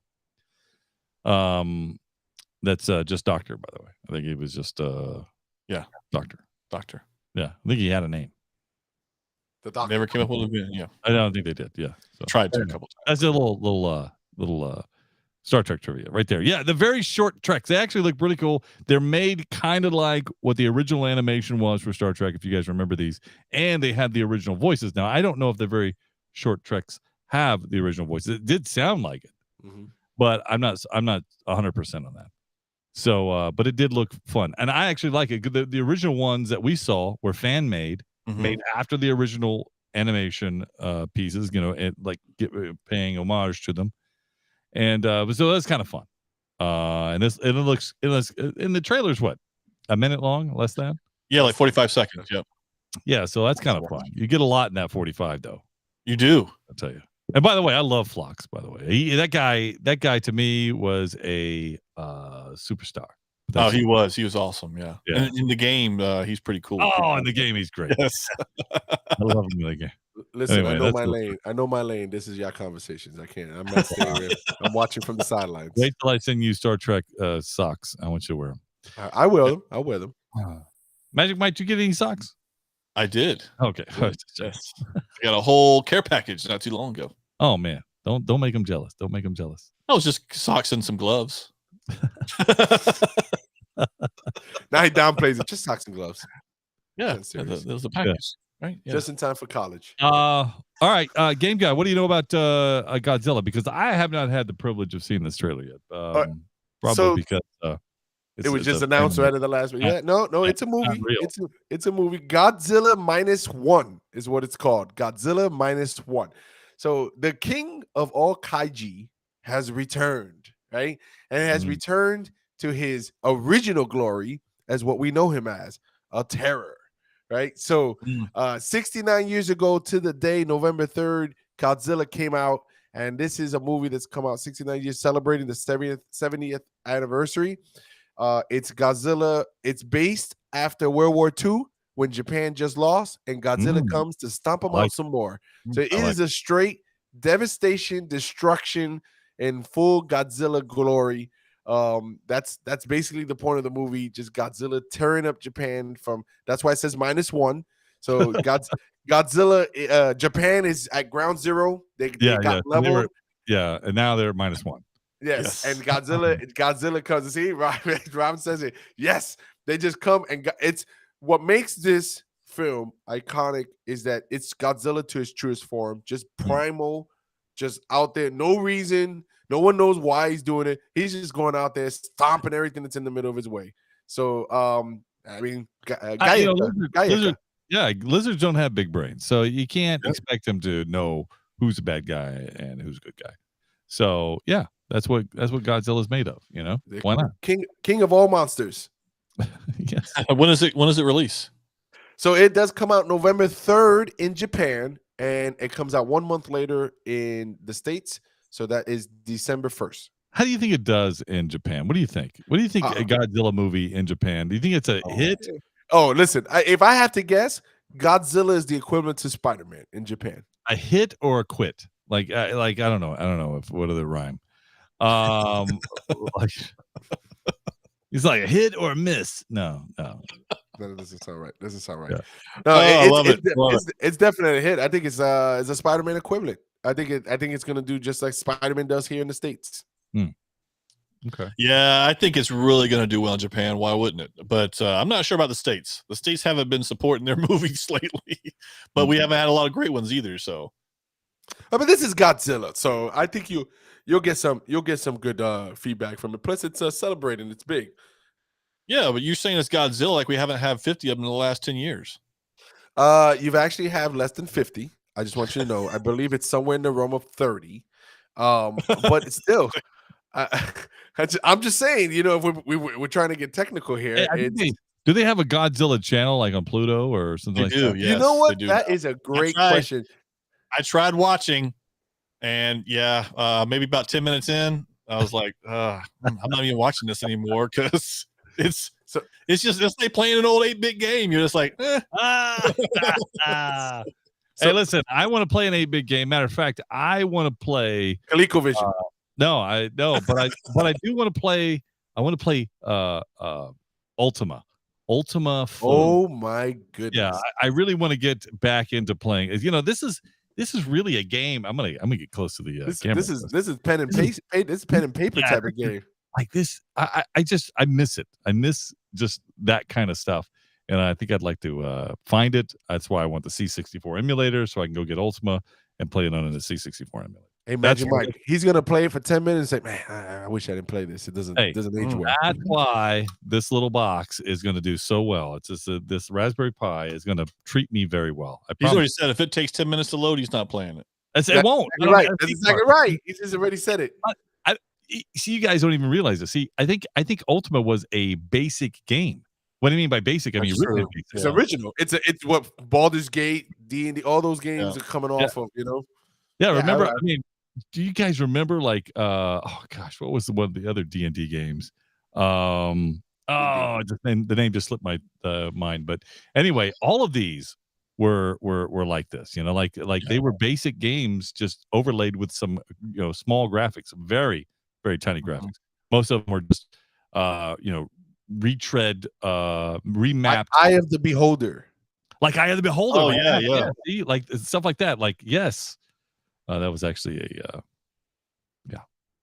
That's just doctor, by the way. I think he was just doctor. Yeah, I think he had a name. The doctor never came up with a name. Yeah, I don't think they did. Yeah, so, tried to a couple times. That's a little Star Trek trivia right there. Yeah, the very short treks. They actually look pretty cool. They're made kind of like what the original animation was for Star Trek, if you guys remember these. And they had the original voices. Now, I don't know if the very short treks have the original voices. It did sound like it, but I'm not 100% on that. So, but it did look fun, and I actually like it. The original ones that we saw were fan made, made after the original animation pieces. You know, and like paying homage to them. And so that's kind of fun. And it looks in the trailer's what, a minute long, less than? Yeah, like 45 seconds. Yep. Yeah, so that's kind of fun. You get a lot in that 45, though. You do. I'll tell you. And by the way, I love Phlox. By the way, that guy to me was a superstar. Oh, he was awesome. Yeah. And in the game, he's pretty cool. Oh, in the game, he's great. Yes. I love him in the game. Listen, anyway, I know my lane. I know my lane. This is your conversations. I can't. I'm not staying here. I'm watching from the sidelines. Wait till I send you Star Trek socks. I want you to wear them. I will. I'll wear them. Magic Mike, did you get any socks? I did. Okay. Yes. I got a whole care package not too long ago. Oh man, don't make them jealous. Don't make them jealous. I was just socks and some gloves. Now he downplays it. Just socks and gloves. Yeah, there was a package. Right? Yeah. Just in time for college. All right, Game Guy, what do you know about Godzilla? Because I have not had the privilege of seeing this trailer yet. Probably because it was just announced right at the last minute. Yeah, no, it's a movie. It's a movie. Godzilla -1 is what it's called. Godzilla -1. So the king of all kaiji has returned, right? And has returned to his original glory as what we know him as, a terror. Right. So 69 years ago to the day, November 3rd, Godzilla came out and this is a movie that's come out 69 years, celebrating the 70th anniversary. It's Godzilla. It's based after World War II when Japan just lost, and Godzilla comes to stomp them out some more. So it is a straight devastation, destruction, and full Godzilla glory. That's basically the point of the movie. Just Godzilla tearing up Japan from. That's why it says -1. So Godzilla, Japan is at ground zero. They got leveled. And now they're -1. Yes, and Godzilla comes to see. Robin says it. Yes, they just come, and it's what makes this film iconic is that it's Godzilla to his truest form, just primal, just out there, no reason, no one knows why he's doing it. He's just going out there stomping everything that's in the middle of his way. So, I mean, lizards don't have big brains, so you can't expect them to know who's a bad guy and who's a good guy. So, yeah. That's what Godzilla's made of, you know. Why not? King of all monsters. Yes. When does it release? So it does come out November 3rd in Japan, and it comes out 1 month later in the States. So that is December 1st. How do you think it does in Japan? What do you think? What do you think a Godzilla movie in Japan? Do you think it's a hit? Oh, listen, if I have to guess, Godzilla is the equivalent to Spider-Man in Japan. A hit or a quit? Like I don't know. I don't know what are the rhyme. Like, he's like a hit or a miss. No, That doesn't sound right. Yeah. No, I love it. It's definitely a hit. I think it's a Spider-Man equivalent. I think it's gonna do just like Spider-Man does here in the States. Okay. Yeah, I think it's really going to do well in Japan. Why wouldn't it? But I'm not sure about the States. The States haven't been supporting their movies lately, but we haven't had a lot of great ones either. So, I mean, this is Godzilla, so I think you'll get some good feedback from it. Plus, it's celebrating. It's big. Yeah, but you're saying it's Godzilla like we haven't had 50 of them in the last 10 years. You've actually have less than 50. I just want you to know. I believe it's somewhere in the realm of 30. But it's still, I'm just saying. You know, if we're trying to get technical here. Do they have a Godzilla channel like on Pluto or something like that? Yes, you know what? That is a great question. I tried watching, and maybe about 10 minutes in, I was like, I'm not even watching this anymore because it's like playing an old 8-bit game. You're just like, Hey, listen, I want to play an 8-bit game. Matter of fact, I want to play ColecoVision. But I do want to play. I want to play Ultima. Ultima. Oh my goodness! Yeah, I really want to get back into playing. You know, this is really a game. I'm gonna get close to the camera. This is pen and paper. This is pen and paper type of game. Like this, I miss it. I miss just that kind of stuff, and I think I'd like to find it. That's why I want the C64 emulator, so I can go get Ultima and play it on the C64 emulator. Hey, Magic Mike, he's gonna play it for 10 minutes and say, "Man, I wish I didn't play this. It doesn't age well." That's why this little box is going to do so well. It's just this Raspberry Pi is going to treat me very well. He's already said if it takes 10 minutes to load, he's not playing it. It won't. Right. That's exactly right. He just already said it. See, you guys don't even realize it. See, I think Ultima was a basic game. What do you mean by basic? I mean, it's original. It's what Baldur's Gate, D&D, all those games are coming off of. You know. Yeah. Remember? I mean, do you guys remember like oh gosh, what was the other D&D games? The name just slipped my mind. But anyway, all of these were like this, you know, like they were basic games just overlaid with some small graphics, very, very tiny graphics. Most of them were just retread, remapped. Eye of the Beholder. Like Eye of the Beholder. Oh yeah. See, like stuff like that. Like yes. That was actually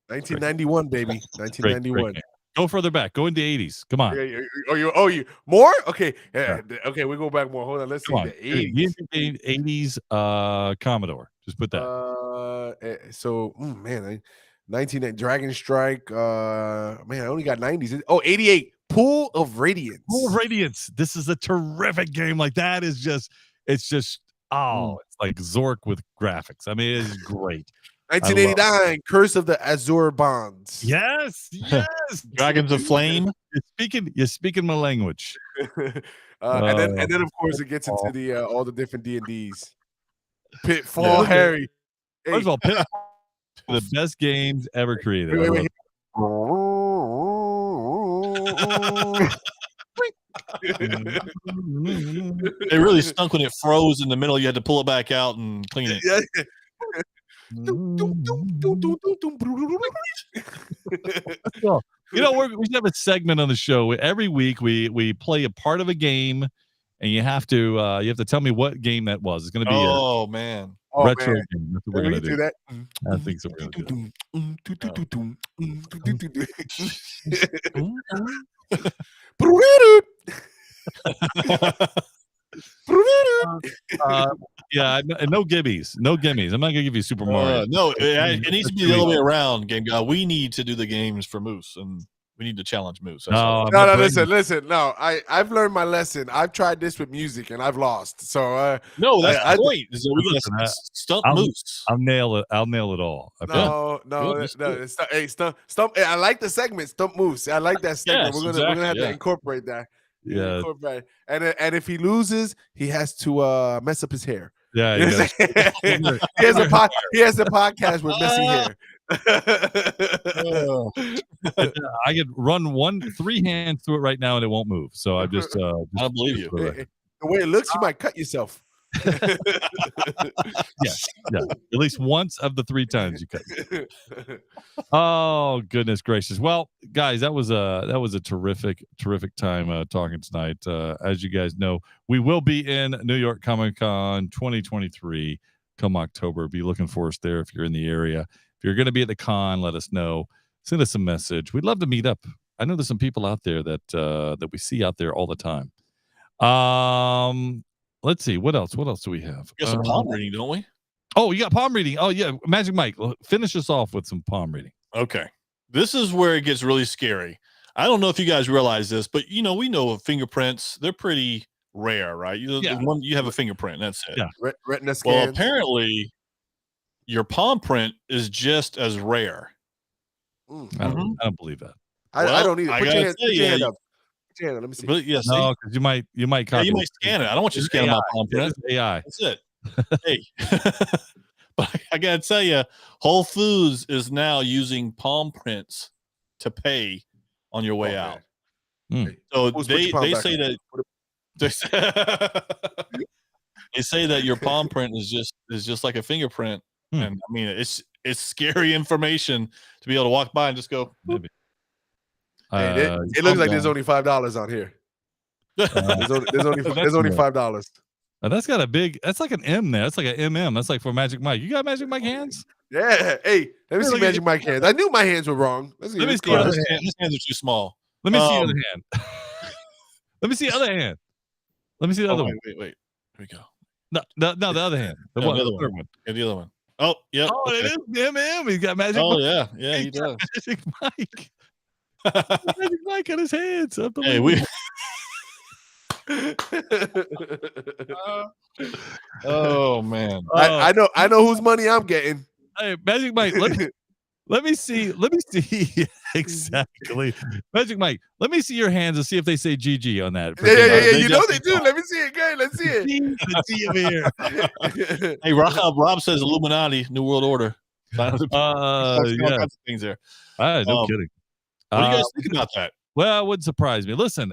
1991, baby. 1991. Great. Go further back. Go into the 80s. Come on. You more? Okay. Yeah. Okay, we go back more. Hold on. Let's see the 80s. 80s Commodore. Just put that. 19 Dragon Strike. Man, I only got 90s. 88. Pool of Radiance. Pool of Radiance. This is a terrific game. Like that is just it's like Zork with graphics. I mean, it is great. 1989, Curse of the Azure Bonds. Yes. Dragons of Flame. You're speaking my language. And then of course it gets into the all the different D&Ds. Pitfall, Harry. First of all, The best games ever created. Wait. It really stunk when it froze in the middle. You had to pull it back out and clean it. Yeah. You know, we should have a segment on the show. Every week we play a part of a game, and you have to tell me what game that was. It's going to be man. a retro man. game. That's what we're going to do. That. I think so. We're yeah, no gimmies. No gimmies. I'm not going to give you Super Mario. No, it needs to be the other way around, Game Guy. We need to do the games for Moose, and we need to challenge Moose. No, listen. No, I've learned my lesson. I've tried this with music, and I've lost. So no, that's the point. So we got stump Moose. I'll nail it. I'll nail it all. No. Hey, stump. I like the segment, Stump Moose. I like that segment. Yes, we're gonna have to incorporate that. Yeah. And if he loses, he has to mess up his hair. Yeah, he has a podcast with messy hair. I could run 3 hands through it right now and it won't move. So I just I don't believe you. The way it looks, you might cut yourself. yeah. At least once of the 3 times you cut. Oh goodness gracious! Well, guys, that was a terrific time talking tonight. As you guys know, we will be in New York Comic Con 2023 come October. Be looking for us there if you're in the area. If you're going to be at the con, let us know. Send us a message. We'd love to meet up. I know there's some people out there that we see out there all the time. Let's see. What else do we have? We got some palm reading, don't we? Oh, you got palm reading. Oh, yeah. Magic Mike, finish us off with some palm reading. Okay. This is where it gets really scary. I don't know if you guys realize this, but we know fingerprints, they're pretty rare, right? You have a fingerprint, that's it. Yeah. Retina scans. Well, apparently your palm print is just as rare. I don't believe that. I don't either. Put your hand up. Let me see. But yes, no, because you might you might scan it. I don't want you to scan my palm print. AI. That's it. Hey, but I gotta tell you, Whole Foods is now using palm prints to pay on your way out. So they say that they say that your palm print is just like a fingerprint, and I mean it's scary information to be able to walk by and just go. Maybe. It looks like there's only $5 on here. There's only $5. That's got that's like an M there. That's like an MM. That's like for Magic Mike. You got Magic Mike hands? Yeah. Hey, let me see Magic Mike hands. I knew my hands were wrong. Let me see. His hands are too small. Let me see the other hand. Let me see the other hand. Let me see the other one. Wait. Here we go. No, the other hand. The other one. Yeah, the other one. Oh, yeah. Oh, it is MM. He's got Magic Mike. Yeah, he does. Magic Mike. Magic Mike on his hands. Hey, we. Oh man, I know whose money I'm getting. Hey, Magic Mike, let me see exactly. Magic Mike, let me see your hands and see if they say GG on that. Yeah. You know they do. Let me see it, guys. Let's see it. Let's see him here. Hey, Rob says Illuminati, New World Order. Yeah, things there. No kidding. What do you guys think about that? Well, it wouldn't surprise me. Listen,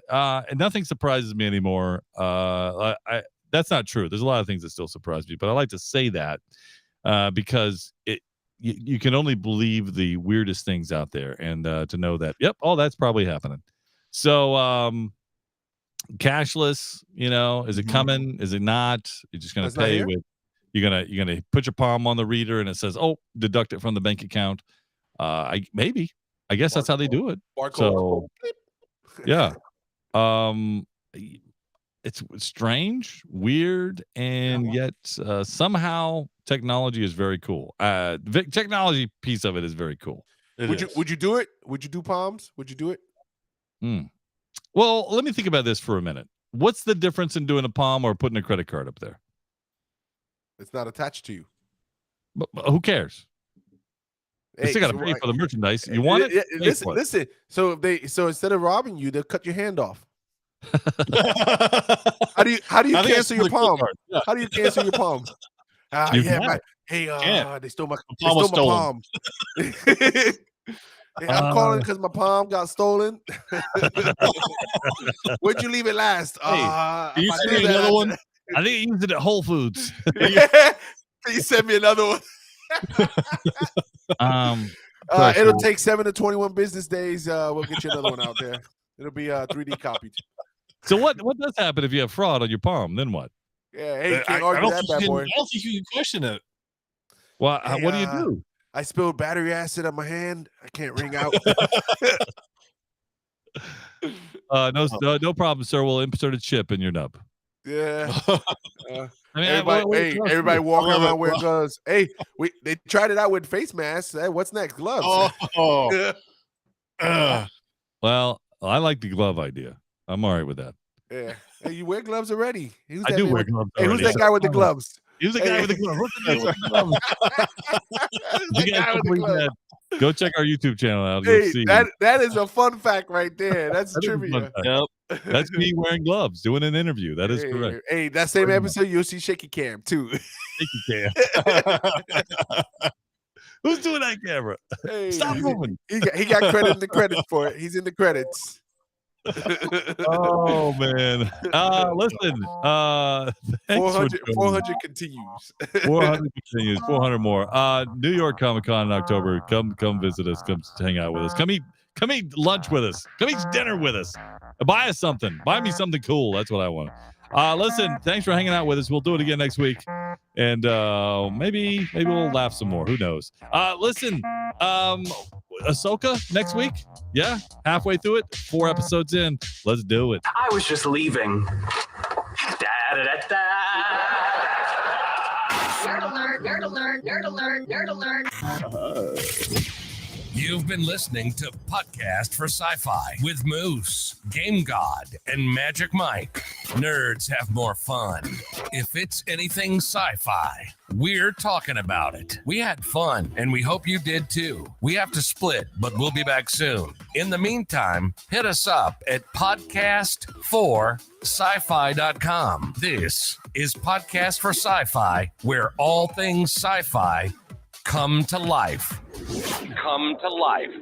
nothing surprises me anymore. That's not true. There's a lot of things that still surprise me, but I like to say that because you can only believe the weirdest things out there, and to know that, that's probably happening. So, cashless, is it coming? Is it not? You're just gonna pay with. You're gonna put your palm on the reader, and it says, "Oh, deduct it from the bank account." I guess that's how they do it. So, yeah. It's strange, weird, and yet somehow technology is very cool. The technology piece of it is very cool. Would you do it? Would you do palms? Would you do it? Well, let me think about this for a minute. What's the difference in doing a palm or putting a credit card up there? It's not attached to you. But who cares? They still got to pay for the merchandise. You want it? Listen. So instead of robbing you, they'll cut your hand off. How do you cancel your palm? How do you cancel your palm? You Yeah, can. they stole my palm was palm. Hey, I'm calling because my palm got stolen. Where'd you leave it last? Can you if I send do me that, another one? I think he used it at Whole Foods. Can you send me another one? It'll take 7 to 21 business days. We'll get you another one out there. It'll be 3D copied. So what does happen if you have fraud on your palm? Then what? Yeah, hey, you can't argue that bad boy. I don't think you can question it. Well, Hey, what do you do? I spilled battery acid on my hand. I can't ring out. No problem, sir. We'll insert a chip in your nub. Yeah. I mean, everybody walking I love around it. wearing gloves. Hey, they tried it out with face masks. Hey, what's next? Gloves. Well, I like the glove idea. I'm all right with that. Yeah. Hey, you wear gloves already. I do wear gloves. Hey, who's that guy with the gloves? Who's the guy with the gloves? What's the deal with the gloves? You guys please, go check our YouTube channel out. You'll see. That is a fun fact right there. That's trivia. Yep. That's me wearing gloves, doing an interview. That is correct. Hey, that same episode, you'll see Shaky Cam too. Shaky Cam. Who's doing that camera? Hey, Stop moving. He got credit in the credits for it. He's in the credits. Oh man. Listen. 400 continues. 400 continues. 400 more. New York Comic Con in October. Come visit us. Come hang out with us. Come eat lunch with us. Come eat dinner with us. Buy us something. Buy me something cool. That's what I want. Listen, thanks for hanging out with us. We'll do it again next week. And maybe we'll laugh some more. Who knows? Listen, Ahsoka next week. Yeah, halfway through it. 4 episodes in. Let's do it. I was just leaving. Da-da-da-da. Nerd alert, nerd alert, nerd alert, nerd alert. You've been listening to Podcast for Sci-Fi with Moose, Game God, and Magic Mike. Nerds have more fun. If it's anything sci-fi, we're talking about it. We had fun, and we hope you did too. We have to split, but we'll be back soon. In the meantime, hit us up at podcast4sci-fi.com. This is Podcast for Sci-Fi, where all things sci-fi come to life. Come to life.